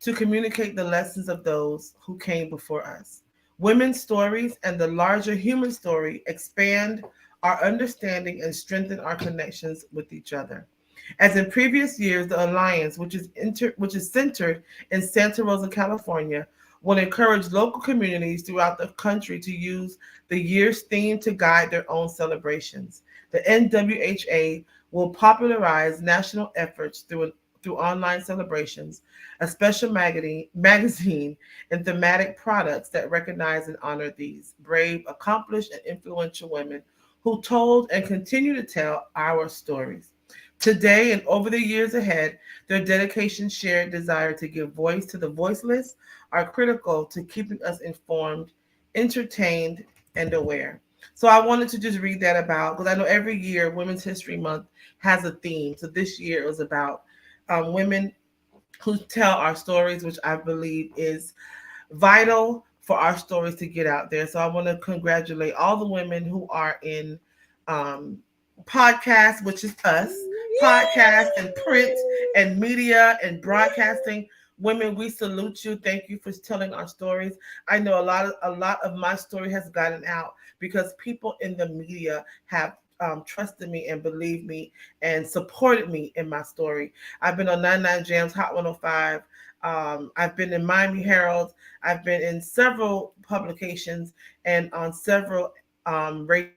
C: to communicate the lessons of those who came before us. Women's stories and the larger human story expand our understanding and strengthen our connections with each other. As in previous years, the Alliance, which is centered in Santa Rosa, California, will encourage local communities throughout the country to use the year's theme to guide their own celebrations. The NWHA will popularize national efforts through online celebrations, a special magazine, and thematic products that recognize and honor these brave, accomplished, and influential women who told and continue to tell our stories. Today and over the years ahead, their dedication, shared desire to give voice to the voiceless are critical to keeping us informed, entertained, and aware. So I wanted to just read that about, because I know every year Women's History Month has a theme. So this year it was about women who tell our stories, which I believe is vital for our stories to get out there. So I want to congratulate all the women who are in podcasts, which is us, podcast and print and media and broadcasting. Women, we salute you. Thank you for telling our stories. I know a lot of my story has gotten out because people in the media have trusted me and believed me and supported me in my story. I've been on 99 Jams, Hot 105. I've been in Miami Herald. I've been in several publications and on several radio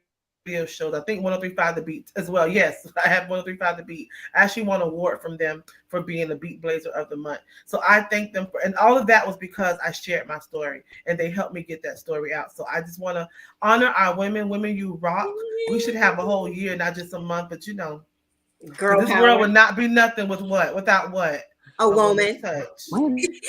C: radio shows. I think 103.5 The Beat as well. Yes, I have 103.5 The Beat. I actually won an award from them for being the Beat Blazer of the month. So I thank them for, and all of that was because I shared my story and they helped me get that story out. So I just want to honor our women. Women, you rock. We should have a whole year, not just a month, but
A: girl
C: this
A: power.
C: world would not be nothing without what?
A: A woman.
C: Touch.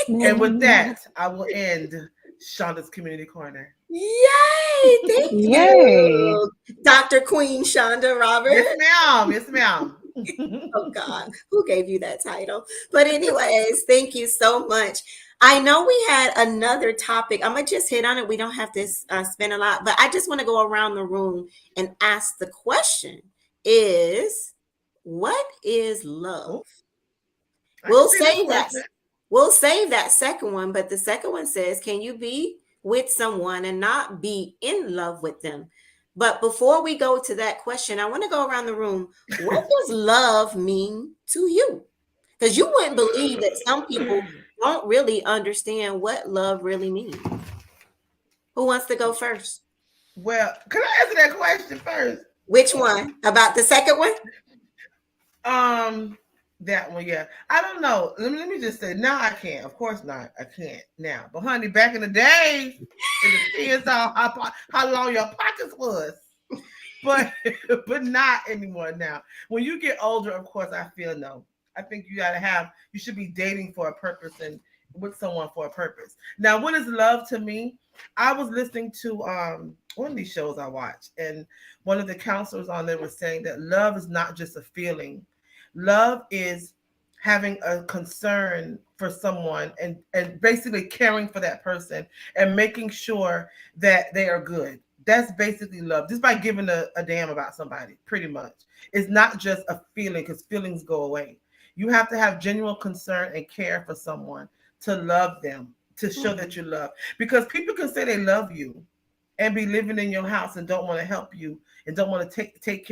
C: And with that, I will end Shonda's Community Corner.
A: Yay! Thank you, Dr. Queen Shonda Roberts.
C: Yes, ma'am.
A: Oh God, who gave you that title? But anyways, thank you so much. I know we had another topic. I'm gonna just hit on it. We don't have to spend a lot, but I just want to go around the room and ask the question: what is love? We'll save that second one, but the second one says, can you be with someone and not be in love with them? But before we go to that question, I want to go around the room. What does love mean to you? Because you wouldn't believe that some people don't really understand what love really means. Who wants to go first?
C: Well, can I answer that question first?
A: Which one? About the second one?
C: That one, yeah. I don't know. Let me just say, now I can't. Of course not. I can't now. But honey, back in the day, it depends on how long your pockets was. But not anymore now. When you get older, of course, I feel no. I think you should be dating for a purpose and with someone for a purpose. Now, what is love to me? I was listening to one of these shows I watch, and one of the counselors on there was saying that love is not just a feeling. Love is having a concern for someone and basically caring for that person and making sure that they are good. That's basically love, just by giving a damn about somebody, pretty much. It's not just a feeling, because feelings go away. You have to have genuine concern and care for someone to love them, to show that you love. Because people can say they love you and be living in your house and don't want to help you and don't want to help you take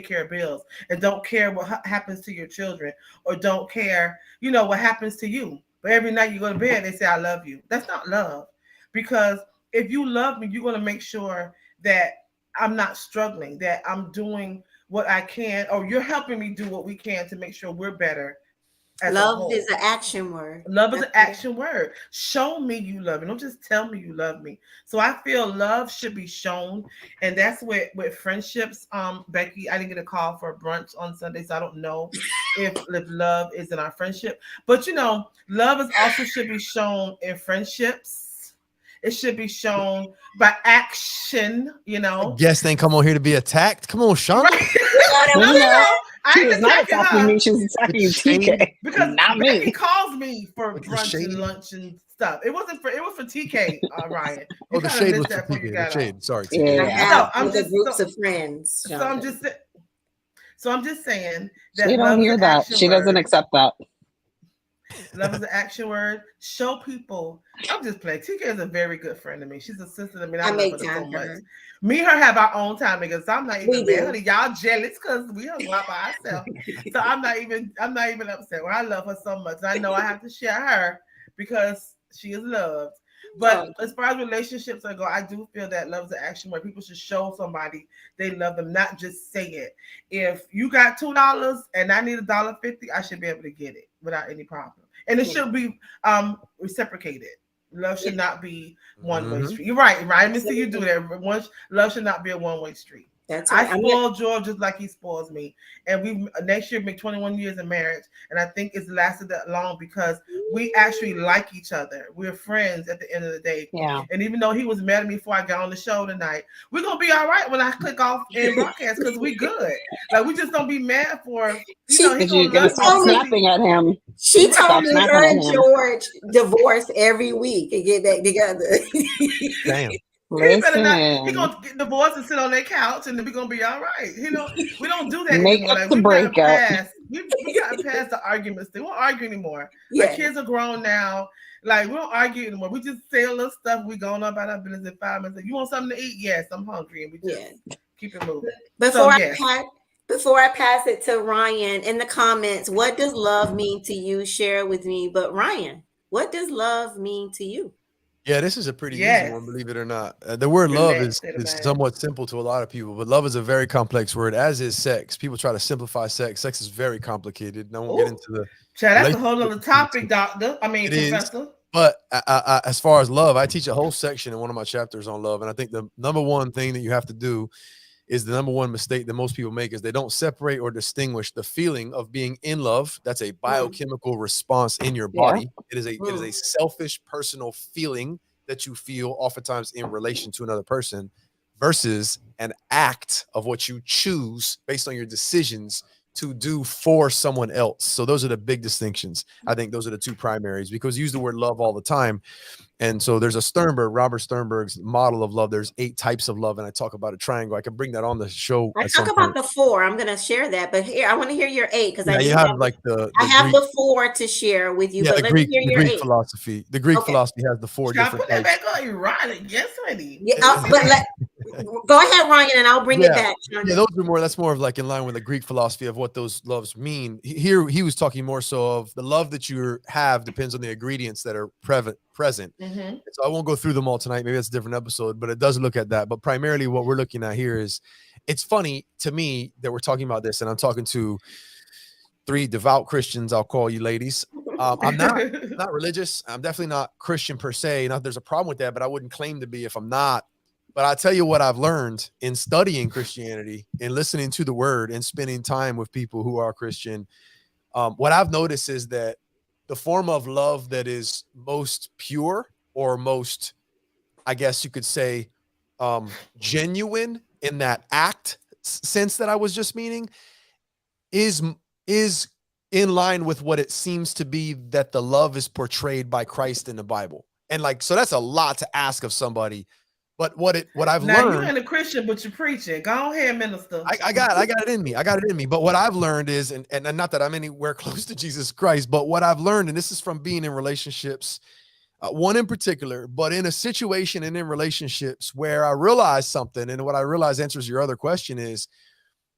C: care of bills and don't care what happens to your children or don't care, what happens to you. But every night you go to bed, they say, I love you. That's not love. Because if you love me, you're going to make sure that I'm not struggling, that I'm doing what I can, or you're helping me do what we can to make sure we're better.
A: Love is an action word.
C: Love is an action word. Show me you love me. Don't just tell me you love me. So I feel love should be shown. And that's with friendships. Becky, I didn't get a call for brunch on Sunday, so I don't know if love is in our friendship. But love is also should be shown in friendships. It should be shown by action,
D: Guests ain't come on here to be attacked. Come on, Shonda.
C: Right.
B: She was not attacking me. She was attacking TK.
C: Because
B: not me.
C: He calls me for brunch and lunch and stuff. It was for TK, Ryan.
D: Oh, the shade was for TK. The shade. Sorry, TK.
A: Yeah. I'm just groups of friends.
C: So I'm just saying that
B: she don't hear that. She doesn't accept that.
C: Love is an action word. Show people. I'm just playing. TK is a very good friend to me. She's a sister to me. I love her so much. Me and her have our own time because I'm not even mad. Honey, y'all jealous because we hung out by ourselves. So I'm not even upset. Well, I love her so much. I know I have to share her because she is loved. But as far as relationships go, I do feel that love is an action word. People should show somebody they love them, not just say it. If you got $2 and I need $1.50, I should be able to get it without any problem. And it should be reciprocated. Love should not be one-way street. You're right, Mr. You do that. Love should not be a one-way street.
A: That's right.
C: I spoil George just like he spoils me. And we next year make 21 years in marriage. And I think it's lasted that long because we actually like each other. We're friends at the end of the day.
B: Yeah.
C: And even though he was mad at me before I got on the show tonight, we're gonna be all right when I click off in broadcast because we good. Like we just don't be mad for
B: you're gonna stop snapping at him.
A: She told me her and George divorce every week and get back together.
D: Damn.
C: He's gonna get divorced and sit on their couch, and then we're gonna be all right. We don't do that
B: Make
C: anymore.
B: up the breakup.
C: We got past the arguments. They won't argue anymore. Yeah. Like kids are grown now. Like we don't argue anymore. We just say a little stuff. We going on about our business in 5 minutes. You want something to eat? Yes, I'm hungry, and we just keep it moving.
A: Before I pass it to Ryan in the comments, what does love mean to you? Share it with me. But Ryan, what does love mean to you?
D: Yeah, this is a pretty easy one, believe it or not. The word love is somewhat simple to a lot of people, but love is a very complex word, as is sex. People try to simplify sex. Sex is very complicated. I won't get into the
C: Chad, that's a whole other topic, doctor.
D: It
C: Professor.
D: is, but as far as love, I teach a whole section in one of my chapters on love, and I think the number one thing that you have to do is the number one mistake that most people make is they don't separate or distinguish the feeling of being in love. That's a biochemical response in your body. It is a selfish personal feeling that you feel oftentimes in relation to another person versus an act of what you choose based on your decisions to do for someone else. So those are the big distinctions. I think those are the two primaries, because you use the word love all the time. And so there's a Robert Sternberg's model of love. There's 8 types of love, and I talk about a triangle. I can bring that on the show.
A: I talk about the 4. I'm going to share that, but here I want to hear your 8 because I
D: have like
A: I have the 4 to share with you.
D: Yeah,
A: but let me hear your 8.
D: Philosophy. The Greek philosophy has the 4 different
C: Put that
D: types.
C: back on you, Ronnie. Yes, honey.
A: Yeah, go ahead, Ryan, and I'll bring it back.
D: Yeah, that's more of like in line with the Greek philosophy of what those loves mean. Here he was talking more so of the love that you have depends on the ingredients that are present. So I won't go through them all tonight. Maybe that's a different episode, but it does look at that. But primarily what we're looking at here is, it's funny to me that we're talking about this, and I'm talking to 3 devout Christians. I'll call you ladies. I'm not religious. I'm definitely not Christian per se. Not that there's a problem with that, but I wouldn't claim to be if I'm not. But I'll tell you what I've learned in studying Christianity and listening to the word and spending time with people who are Christian. What I've noticed is that the form of love that is most pure, or most, I guess you could say, genuine in that act sense that I was just meaning, is in line with what it seems to be that the love is portrayed by Christ in the Bible. And like, so that's a lot to ask of somebody. But what I've learned,
C: you ain't a Christian, but you're preaching. Go ahead, minister.
D: I got it in me. I got it in me. But what I've learned is, and not that I'm anywhere close to Jesus Christ, but what I've learned, and this is from being in relationships, one in particular, but in a situation and in relationships where I realized something, and what I realized answers your other question is,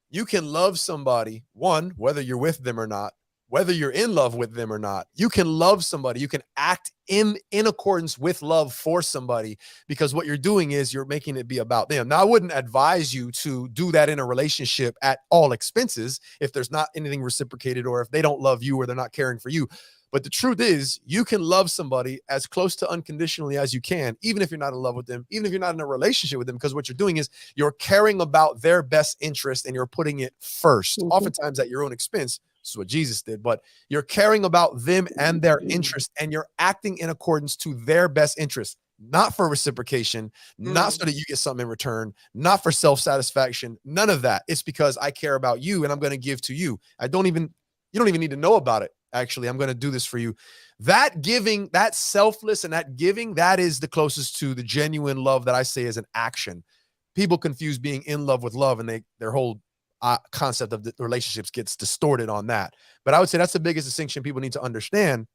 D: you can love somebody, one, whether you're with them or not, whether you're in love with them or not. You can love somebody. You can act in accordance with love for somebody, because what you're doing is you're making it be about them. Now, I wouldn't advise you to do that in a relationship at all expenses if there's not anything reciprocated, or if they don't love you or they're not caring for you. But the truth is, you can love somebody as close to unconditionally as you can, even if you're not in love with them, even if you're not in a relationship with them, because what you're doing is you're caring about their best interest and you're putting it first, oftentimes at your own expense. This is what Jesus did, but you're caring about them and their interest, and you're acting in accordance to their best interest, not for reciprocation, not so that you get something in return, not for self-satisfaction, none of that. It's because I care about you and I'm going to give to you. You don't even need to know about it. Actually, I'm going to do this for you. That giving, that selfless and that giving, that is the closest to the genuine love that I say is an action. People confuse being in love with love, and their whole concept of the relationships gets distorted on that. But I would say that's the biggest distinction people need to understand.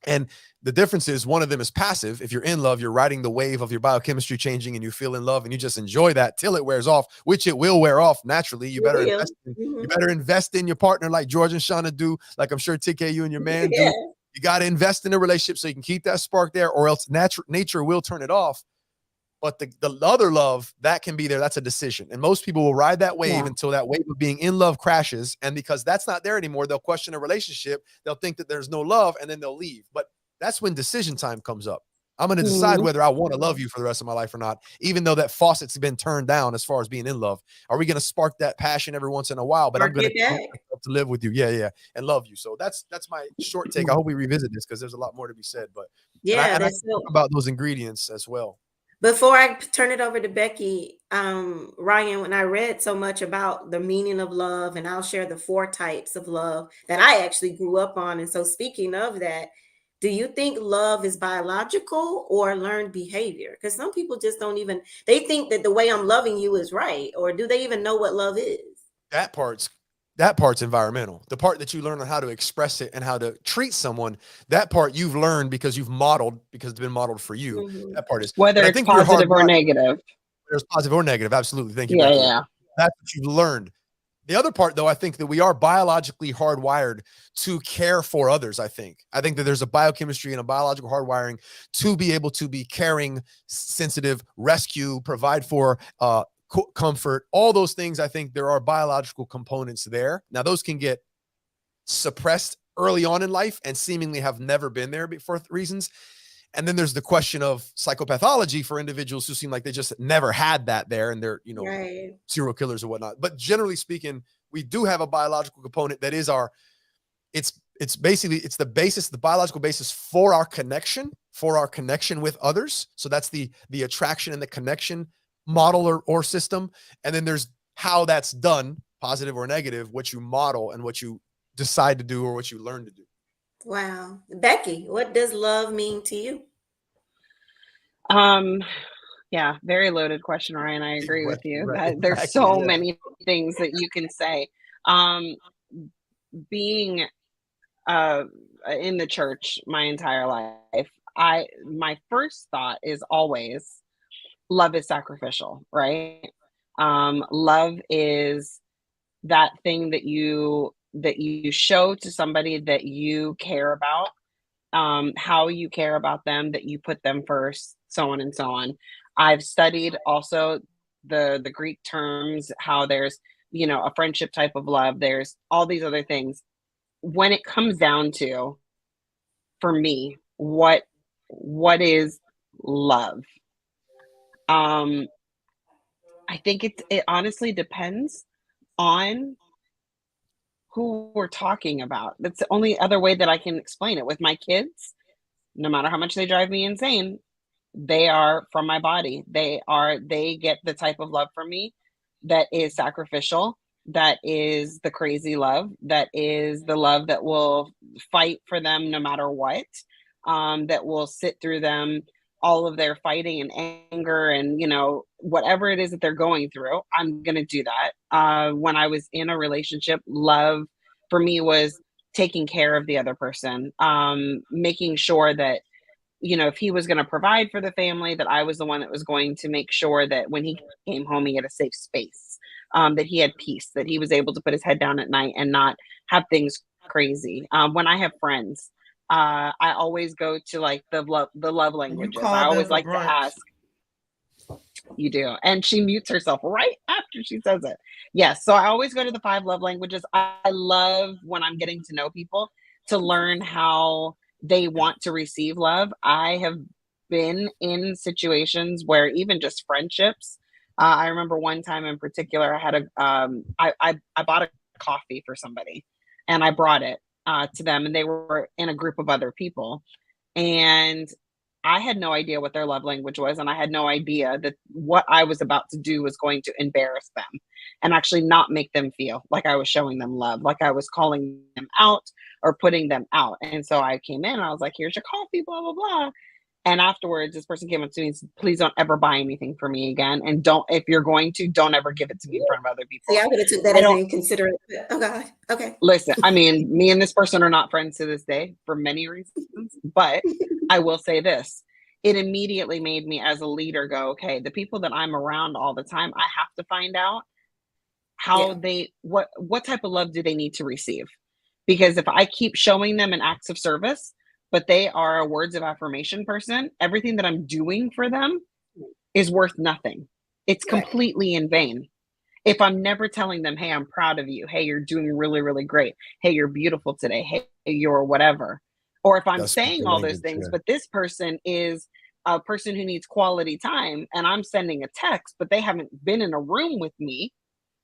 D: And the difference is, one of them is passive. If you're in love, you're riding the wave of your biochemistry changing, and you feel in love and you just enjoy that till it wears off, which it will wear off naturally. You better invest in your partner like George and Shauna do, like I'm sure TK, you and your man do. You got to invest in a relationship so you can keep that spark there, or else nature will turn it off. But the other love, that can be there. That's a decision. And most people will ride that wave until that wave of being in love crashes. And because that's not there anymore, they'll question a relationship. They'll think that there's no love, and then they'll leave. But that's when decision time comes up. I'm going to decide whether I want to love you for the rest of my life or not, even though that faucet's been turned down as far as being in love. Are we going to spark that passion every once in a while? But I'm going to live with you. Yeah. And love you. So that's my short take. I hope we revisit this, because there's a lot more to be said. But I talk about those ingredients as well.
A: Before I turn it over to Becky, Ryan, when I read so much about the meaning of love, and I'll share the 4 types of love that I actually grew up on. And so, speaking of that, do you think love is biological or learned behavior? Because some people just they think that the way I'm loving you is right. Or do they even know what love is?
D: That part's environmental. The part that you learn on how to express it and how to treat someone, that part you've learned because you've modeled, because it's been modeled for you. That part is
B: whether it's positive or negative.
D: There's positive or negative. Absolutely. Thank you.
B: Yeah.
D: That's what you've learned. The other part, though, I think that we are biologically hardwired to care for others. I think that there's a biochemistry and a biological hardwiring to be able to be caring, sensitive, rescue, provide for comfort, all those things. I think there are biological components there. Now, those can get suppressed early on in life and seemingly have never been there for reasons. And then there's the question of psychopathology for individuals who seem like they just never had that there, and they're,
A: Right.
D: serial killers or whatnot. But generally speaking, we do have a biological component that is it's basically, it's the basis, the biological basis for our connection with others. So that's the attraction and the connection model or system. And then there's how that's done, positive or negative, what you model and what you decide to do or what you learn to do.
A: Wow. Becky, what does love mean to you?
B: Yeah, very loaded question, Ryan. I agree with you.
D: Right,
B: That there's
D: exactly,
B: so
D: yeah.
B: many things that you can say. Being in the church my entire life, my first thought is always love is sacrificial, right? Love is that thing that you show to somebody that you care about, how you care about them, that you put them first, so on and so on. I've studied also the Greek terms, how there's, a friendship type of love. There's all these other things. When it comes down to, for me, what is love? I think it honestly depends on who we're talking about. That's the only other way that I can explain it. With my kids, no matter how much they drive me insane, they are from my body. They get the type of love from me that is sacrificial, that is the crazy love, that is the love that will fight for them no matter what, that will sit through them all of their fighting and anger and whatever it is that they're going through. I'm gonna do that. When I was in a relationship, love for me was taking care of the other person, making sure that if he was going to provide for the family, that I was the one that was going to make sure that when he came home, he had a safe space, that he had peace, that he was able to put his head down at night and not have things crazy. When I have friends, I always go to like the love languages. I always like to ask. You do. And she mutes herself right after she says it. Yes. So I always go to the 5 love languages. I love when I'm getting to know people to learn how they want to receive love. I have been in situations where even just friendships. I remember one time in particular, I had I bought a coffee for somebody and I brought it to them, and they were in a group of other people. And I had no idea what their love language was, and I had no idea that what I was about to do was going to embarrass them and actually not make them feel like I was showing them love, like I was calling them out or putting them out. And so I came in and I was like, here's your coffee, blah, blah, blah. And afterwards, this person came up to me and said, please don't ever buy anything for me again. And if you're going to, don't ever give it to me in front of other people.
A: See, I would have took that as inconsiderate. Oh God. Okay.
B: Listen, I mean, me and this person are not friends to this day for many reasons, but I will say this. It immediately made me as a leader go, okay, the people that I'm around all the time, I have to find out how what type of love do they need to receive? Because if I keep showing them an acts of service, but they are a words of affirmation person, everything that I'm doing for them is worth nothing. It's completely in vain. If I'm never telling them, hey, I'm proud of you. Hey, you're doing really, really great. Hey, you're beautiful today. Hey, you're whatever. Or if I'm saying all those things, but this person is a person who needs quality time and I'm sending a text, but they haven't been in a room with me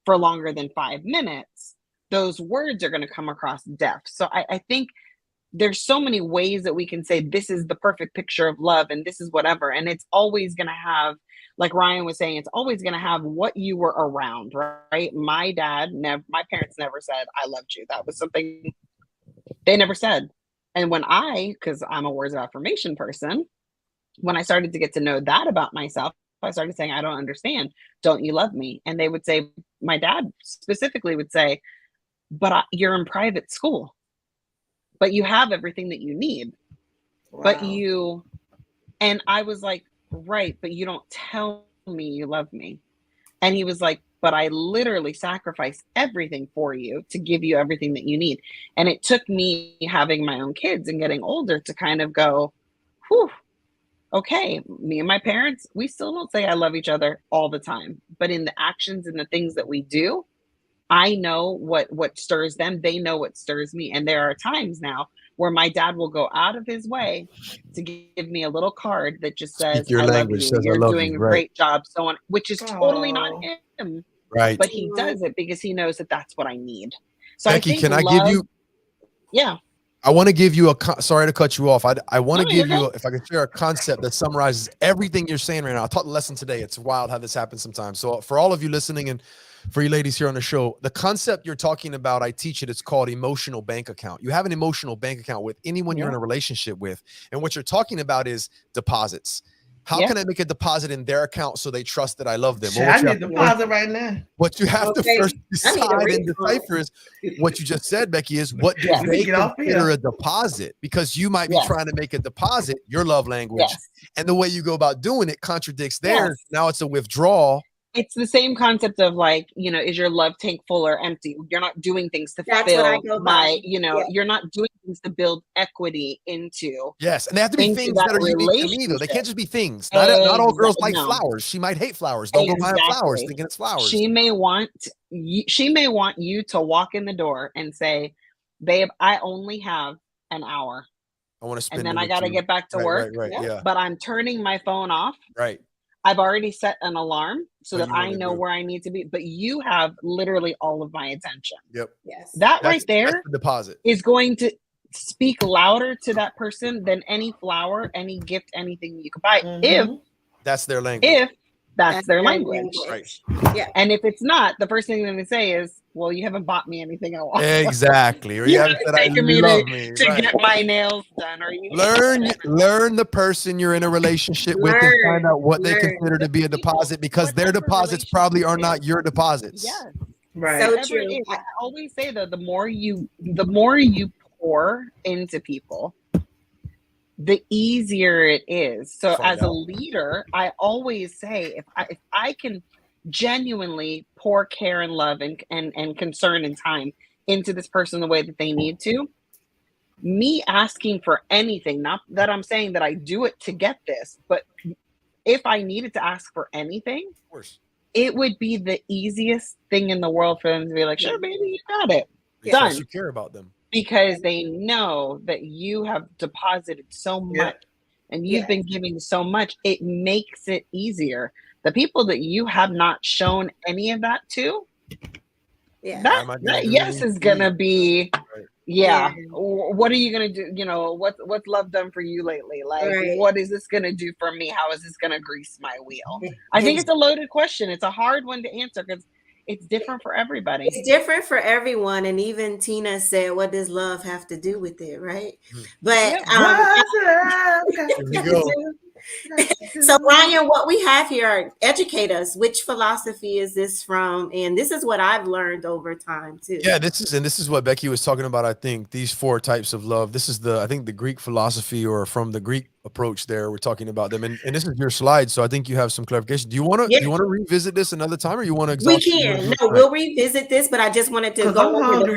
B: for longer than 5 minutes, those words are going to come across deaf. So I think there's so many ways that we can say this is the perfect picture of love and this is whatever. And it's always going to have, like Ryan was saying, it's always going to have what you were around, right? My parents never said, I loved you. That was something they never said. And when because I'm a words of affirmation person, when I started to get to know that about myself, I started saying, I don't understand. Don't you love me? And they would say, my dad specifically would say, but you're in private school, but you have everything that you need. Wow. And I was like, right, but you don't tell me you love me. And he was like, but I literally sacrifice everything for you to give you everything that you need. And it took me having my own kids and getting older to kind of go, whew, okay, me and my parents, we still don't say I love each other all the time, but in the actions and the things that we do, I know what stirs them. They know what stirs me. And there are times now where my dad will go out of his way to give me a little card that just says,
D: your
B: I love
D: language,
B: you.
D: says I
B: You're
D: love
B: doing
D: you.
B: a
D: Right.
B: great job. So on, which is totally not him.
D: Right.
B: But he does it because he knows that that's what I need. So
D: Becky,
B: I think
D: can I give you?
B: Yeah.
D: I want to give you sorry to cut you off. I want to
B: No,
D: give
B: you're
D: you,
B: good.
D: if I can share a concept that summarizes everything you're saying right now. I taught the lesson today. It's wild how this happens sometimes. So for all of you listening and for you ladies here on the show, the concept you're talking about, I teach it. It's called emotional bank account. You have an emotional bank account with anyone you're in a relationship with. And what you're talking about is deposits. How can I make a deposit in their account so they trust that I love them?
C: Well, I need a deposit right now.
D: What you have to first decide and decipher is what you just said, Becky, is what do they consider a deposit? Because you might be trying to make a deposit, your love language, and the way you go about doing it contradicts theirs. Now it's a withdrawal.
B: It's the same concept of like, is your love tank full or empty? You're not doing things to fill you're not doing things to build equity into.
D: Yes, and they have to be things that are unique to me, though. They can't just be things. Not all girls like flowers. She might hate flowers. Don't go buying flowers thinking it's flowers.
B: She may want you to walk in the door and say, babe, I only have an hour.
D: I want to spend
B: and then I got to get back to work.
D: Right, yeah.
B: But I'm turning my phone off.
D: Right.
B: I've already set an alarm so that I know where I need to be, but you have literally all of my attention.
D: Yep.
B: Yes. That's right there
D: the deposit
B: is going to speak louder to that person than any flower, any gift, anything you could buy. If
D: that's their language.
B: If that's their language.
D: Right.
B: Yeah. And if it's not, the first thing they're going to say is, well, you haven't bought me anything I want.
D: Exactly. Or
B: you haven't taken me to
D: right.
B: get my nails done. Or you
D: learn the person you're in a relationship with and find out what they consider to be a deposit, because their deposits probably are not your deposits.
B: Yes.
C: Right.
B: So true. I always say though, the more you pour into people, the easier it is. So as a leader, I always say, if I can genuinely pour care and love and concern and time into this person the way that they need to, me asking for anything, not that I'm saying that I do it to get this, but if I needed to ask for anything,
D: of course,
B: it would be the easiest thing in the world for them to be like, sure, baby, you got it. Done.
D: You care about them.
B: Because they know that you have deposited so much and you've been giving so much, it makes it easier. The people that you have not shown any of that to, that yes is gonna be, what are you gonna do? What's love done for you lately? Like, what is this gonna do for me? How is this gonna grease my wheel? I think it's a loaded question. It's a hard one to answer because it's different for everybody.
A: It's different for everyone. And even Tina said, what does love have to do with it? Right. But so Ryan, what we have here, educate us. Which philosophy is this from? And this is what I've learned over time too.
D: Yeah, this is what Becky was talking about. I think these 4 types of love. This is I think the Greek philosophy, or from the Greek approach there. We're talking about them. And this is your slide. So I think you have some clarification. Do you want to revisit this another time, or you want to
A: We can. No, we'll revisit this, but I just wanted to go over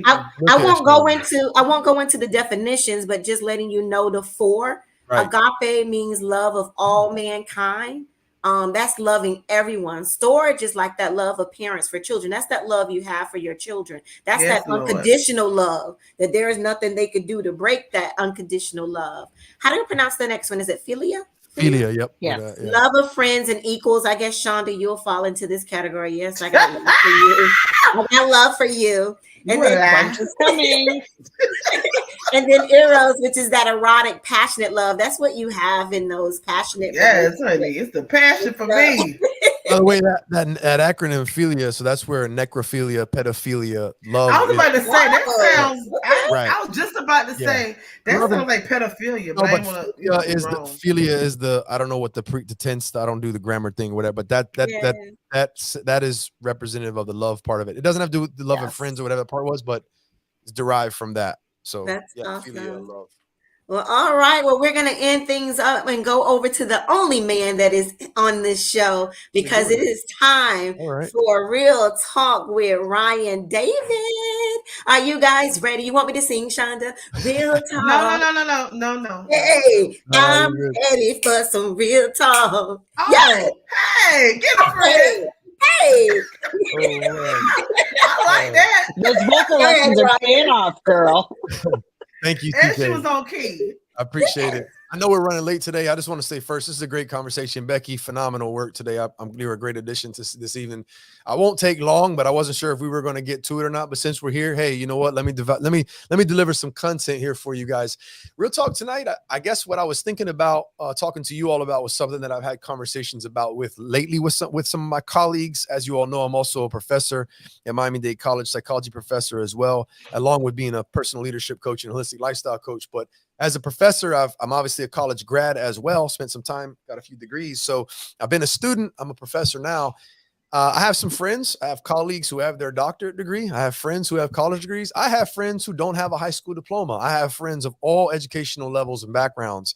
A: I won't go into the definitions, but just letting you know the 4. Right. Agape means love of all mankind. That's loving everyone. Storge is like that love of parents for children. That's that love you have for your children. That's that unconditional love, that there is nothing they could do to break that unconditional love. How do you pronounce the next one? Is it philia?
D: Philia, yep.
B: Yeah.
A: Love of friends and equals. I guess, Shonda, you'll fall into this category. Yes, I got love for you. I got love for you. And then
B: coming.
A: And then eros, which is that erotic, passionate love. That's what you have in those passionate.
C: Yes, honey, it's the passion for me.
D: By the way, that acronym philia, so that's where necrophilia, pedophilia, love.
C: I was about to say that sounds. I was just about to say that sounds like pedophilia, but I want to.
D: Philia is the, I don't know what the tense. I don't do the grammar thing, whatever. But that is representative of the love part of it. It doesn't have to do with the love of friends or whatever the part was, but it's derived from that. So
A: that's awesome.
D: philia, love.
A: Well, all right. Well, we're going to end things up and go over to the only man that is on this show because it is time for Real Talk with Ryan David. Are you guys ready? You want me to sing, Shonda? Real Talk.
C: No.
A: Hey, I'm ready for some real talk.
C: Oh, hey, get a friend.
A: Hey.
C: I like that.
B: Those vocal lessons are paying off, girl.
D: Thank you,
C: And
D: TK.
C: she was on key.
D: I appreciate it. I know we're running late today. I just want to say first, this is a great conversation. Becky, phenomenal work today. You're a great addition to this evening. I won't take long, but I wasn't sure if we were going to get to it or not. But since we're here, hey, you know what? Let me deliver some content here for you guys. Real talk tonight. I guess what I was thinking about talking to you all about was something that I've had conversations about lately with some of my colleagues. As you all know, I'm also a professor at Miami-Dade College, psychology professor as well, along with being a personal leadership coach and holistic lifestyle coach. But as a professor, I'm obviously a college grad as well, spent some time, got a few degrees. So I've been a student. I'm a professor now. I have some friends. I have colleagues who have their doctorate degree. I have friends who have college degrees. I have friends who don't have a high school diploma. I have friends of all educational levels and backgrounds.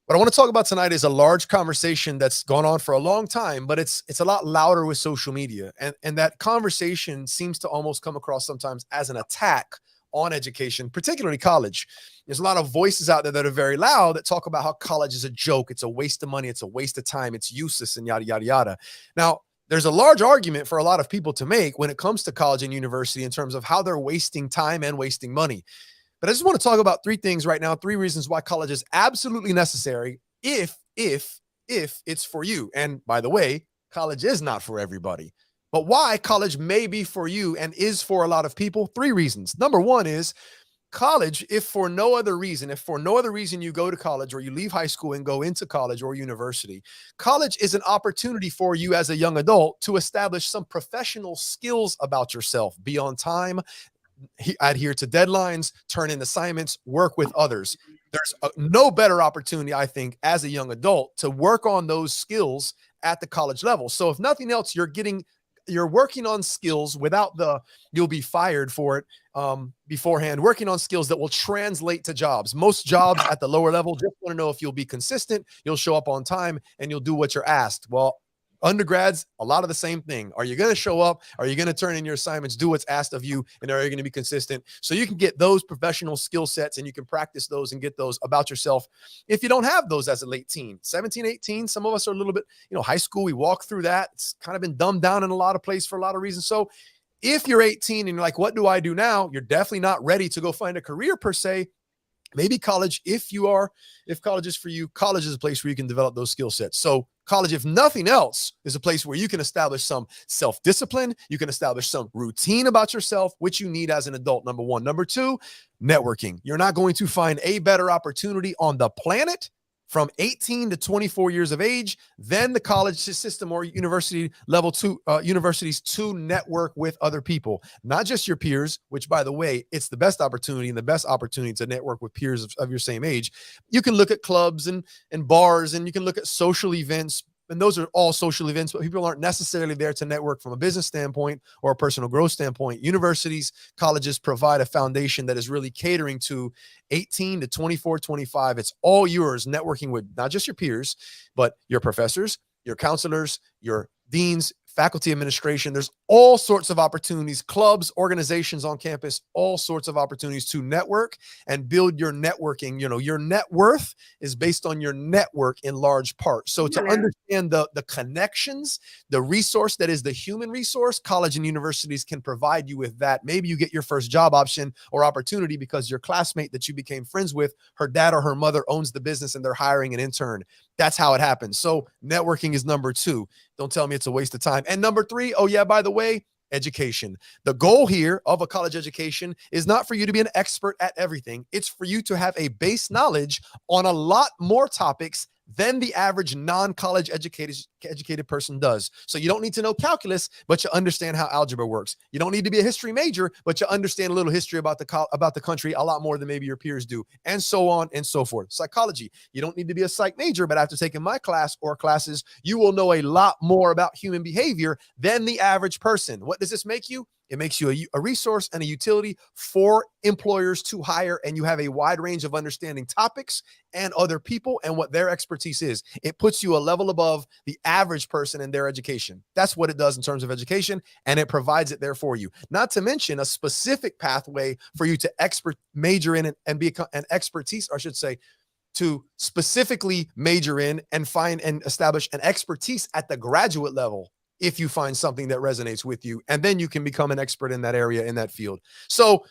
D: What I want to talk about tonight is a large conversation that's gone on for a long time, but it's a lot louder with social media. And that conversation seems to almost come across sometimes as an attack on education, particularly college. There's a lot of voices out there that are very loud that talk about how college is a joke. It's a waste of money. It's a waste of time. It's useless and yada, yada, yada. Now, there's a large argument for a lot of people to make when it comes to college and university in terms of how they're wasting time and wasting money. But I just want to talk about three things right now, three reasons why college is absolutely necessary if it's for you. And by the way, college is not for everybody. But why college may be for you and is for a lot of people, three reasons. Number one is college, if for no other reason you go to college or you leave high school and go into college or university, college is an opportunity for you as a young adult to establish some professional skills about yourself, be on time, adhere to deadlines, turn in assignments, work with others. There's no better opportunity, I think, as a young adult to work on those skills at the college level. So if nothing else, you're working on skills without you'll be fired for it beforehand, working on skills that will translate to jobs. Most jobs at the lower level just want to know if you'll be consistent, you'll show up on time, and you'll do what you're asked. Well, undergrads, a lot of the same thing. Are you going to show up? Are you going to turn in your assignments, do what's asked of you? And are you going to be consistent? So you can get those professional skill sets and you can practice those and get those about yourself. If you don't have those as a late teen, 17, 18, some of us are a little bit, high school, we walk through that. It's kind of been dumbed down in a lot of places for a lot of reasons. So if you're 18 and you're like, what do I do now? You're definitely not ready to go find a career per se. Maybe college, if college is for you, college is a place where you can develop those skill sets. So college, if nothing else, is a place where you can establish some self-discipline. You can establish some routine about yourself, which you need as an adult, number one. Number two, networking. You're not going to find a better opportunity on the planet from 18 to 24 years of age than the college system or university level universities to network with other people, not just your peers, which, by the way, it's the best opportunity and the best opportunity to network with peers of your same age. You can look at clubs and bars, and you can look at social events, and those are all social events, but people aren't necessarily there to network from a business standpoint or a personal growth standpoint. Universities, colleges provide a foundation that is really catering to 18 to 24, 25. It's all yours, networking with not just your peers, but your professors, your counselors, your deans, faculty administration. There's all sorts of opportunities, clubs, organizations on campus, all sorts of opportunities to network and build your networking. Your net worth is based on your network in large part. So to understand the connections, the resource that is the human resource, college and universities can provide you with that. Maybe you get your first job option or opportunity because your classmate that you became friends with, her dad or her mother owns the business and they're hiring an intern. That's how it happens. So networking is number two. Don't tell me it's a waste of time. And number three, oh yeah, by the way, education. The goal here of a college education is not for you to be an expert at everything. It's for you to have a base knowledge on a lot more topics than the average non-college educated person does. So you don't need to know calculus, but you understand how algebra works. You don't need to be a history major, but you understand a little history about the country a lot more than maybe your peers do, and so on and so forth. Psychology. You don't need to be a psych major, but after taking my class or classes, you will know a lot more about human behavior than the average person. What does this make you? It makes you a resource and a utility for employers to hire, and you have a wide range of understanding topics and other people and what their expertise is. It puts you a level above the average person in their education. That's what it does in terms of education, and it provides it there for you. Not to mention a specific pathway for you to major in and be an expertise, or I should say, to specifically major in and find and establish an expertise at the graduate level if you find something that resonates with you, and then you can become an expert in that area, in that field. So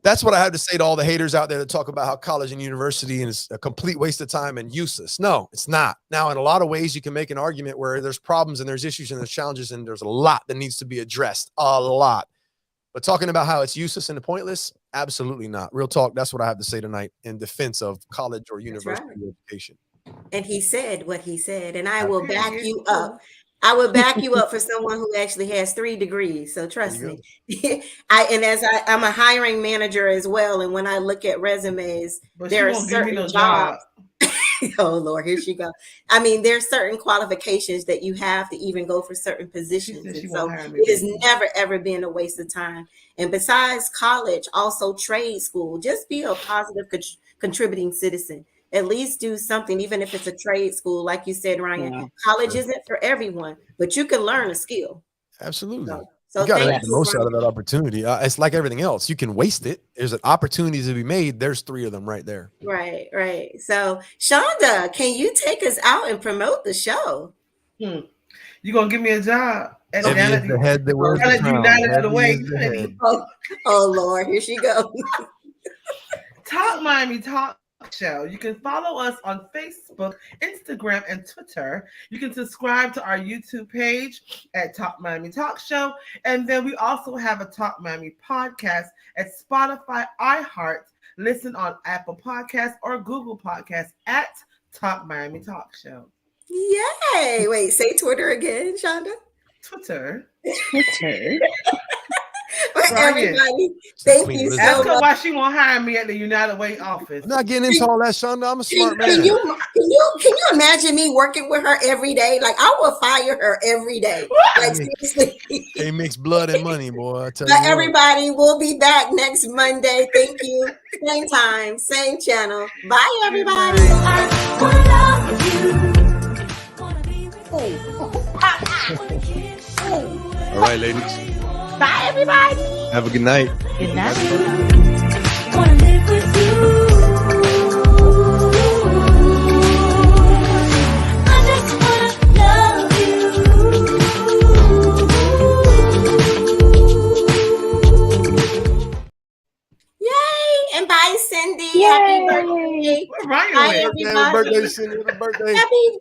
D: that's what I have to say to all the haters out there that talk about how college and university is a complete waste of time and useless. No, it's not. Now, in a lot of ways, you can make an argument where there's problems and there's issues and there's challenges and there's a lot that needs to be addressed, a lot. But talking about how it's useless and pointless, absolutely not. Real talk, that's what I have to say tonight in defense of college or university education. And
A: he said what he said, and I will back you up. I would back you up for someone who actually has 3 degrees. So trust me. I'm a hiring manager as well. And when I look at resumes, there are certain jobs. Oh Lord, here she goes. I mean, there's certain qualifications that you have to even go for certain positions. And so it has never, ever been a waste of time. And besides college, also trade school, just be a positive contributing citizen. At least do something, even if it's a trade school, like you said, Ryan. Yeah, college isn't for everyone, but you can learn a skill.
D: Absolutely. So you got to make the most out of that opportunity. It's like everything else. You can waste it. There's an opportunity to be made. There's 3 of them right there.
A: Right, right. So, Shonda, can you take us out and promote the show?
C: You gonna give me a job at
D: Vanity? The head that wears the crown.
A: Oh Lord, here she goes.
C: Talk Miami Talk Show. You can follow us on Facebook, Instagram, and Twitter. You can subscribe to our YouTube page at Talk Miami Talk Show. And then we also have a Talk Miami podcast at Spotify, iHeart. Listen on Apple Podcasts or Google Podcasts at Talk Miami Talk Show.
A: Yay! Wait, say Twitter again, Shonda.
C: Twitter.
A: Everybody, thank you so much.
C: Ask her why she won't hire me at the United Way office.
D: I'm not getting into all that, Shonda. I'm a smart man.
A: Can you imagine me working with her every day? Like, I will fire her every day. Like, seriously.
D: They mix blood and money, boy. I tell
A: but
D: you
A: everybody, we'll be back next Monday. Thank you. Same time, same channel. Bye, everybody.
D: All right, ladies.
A: Bye, everybody.
D: Have a good night.
A: Good night.
N: Wanna live with you. I just wanna love
A: you. Yay! And bye, Cindy. Yay. Happy birthday.
C: Where Ryan
A: Bye, everybody.
D: Happy birthday, Cindy. Happy birthday.
A: Happy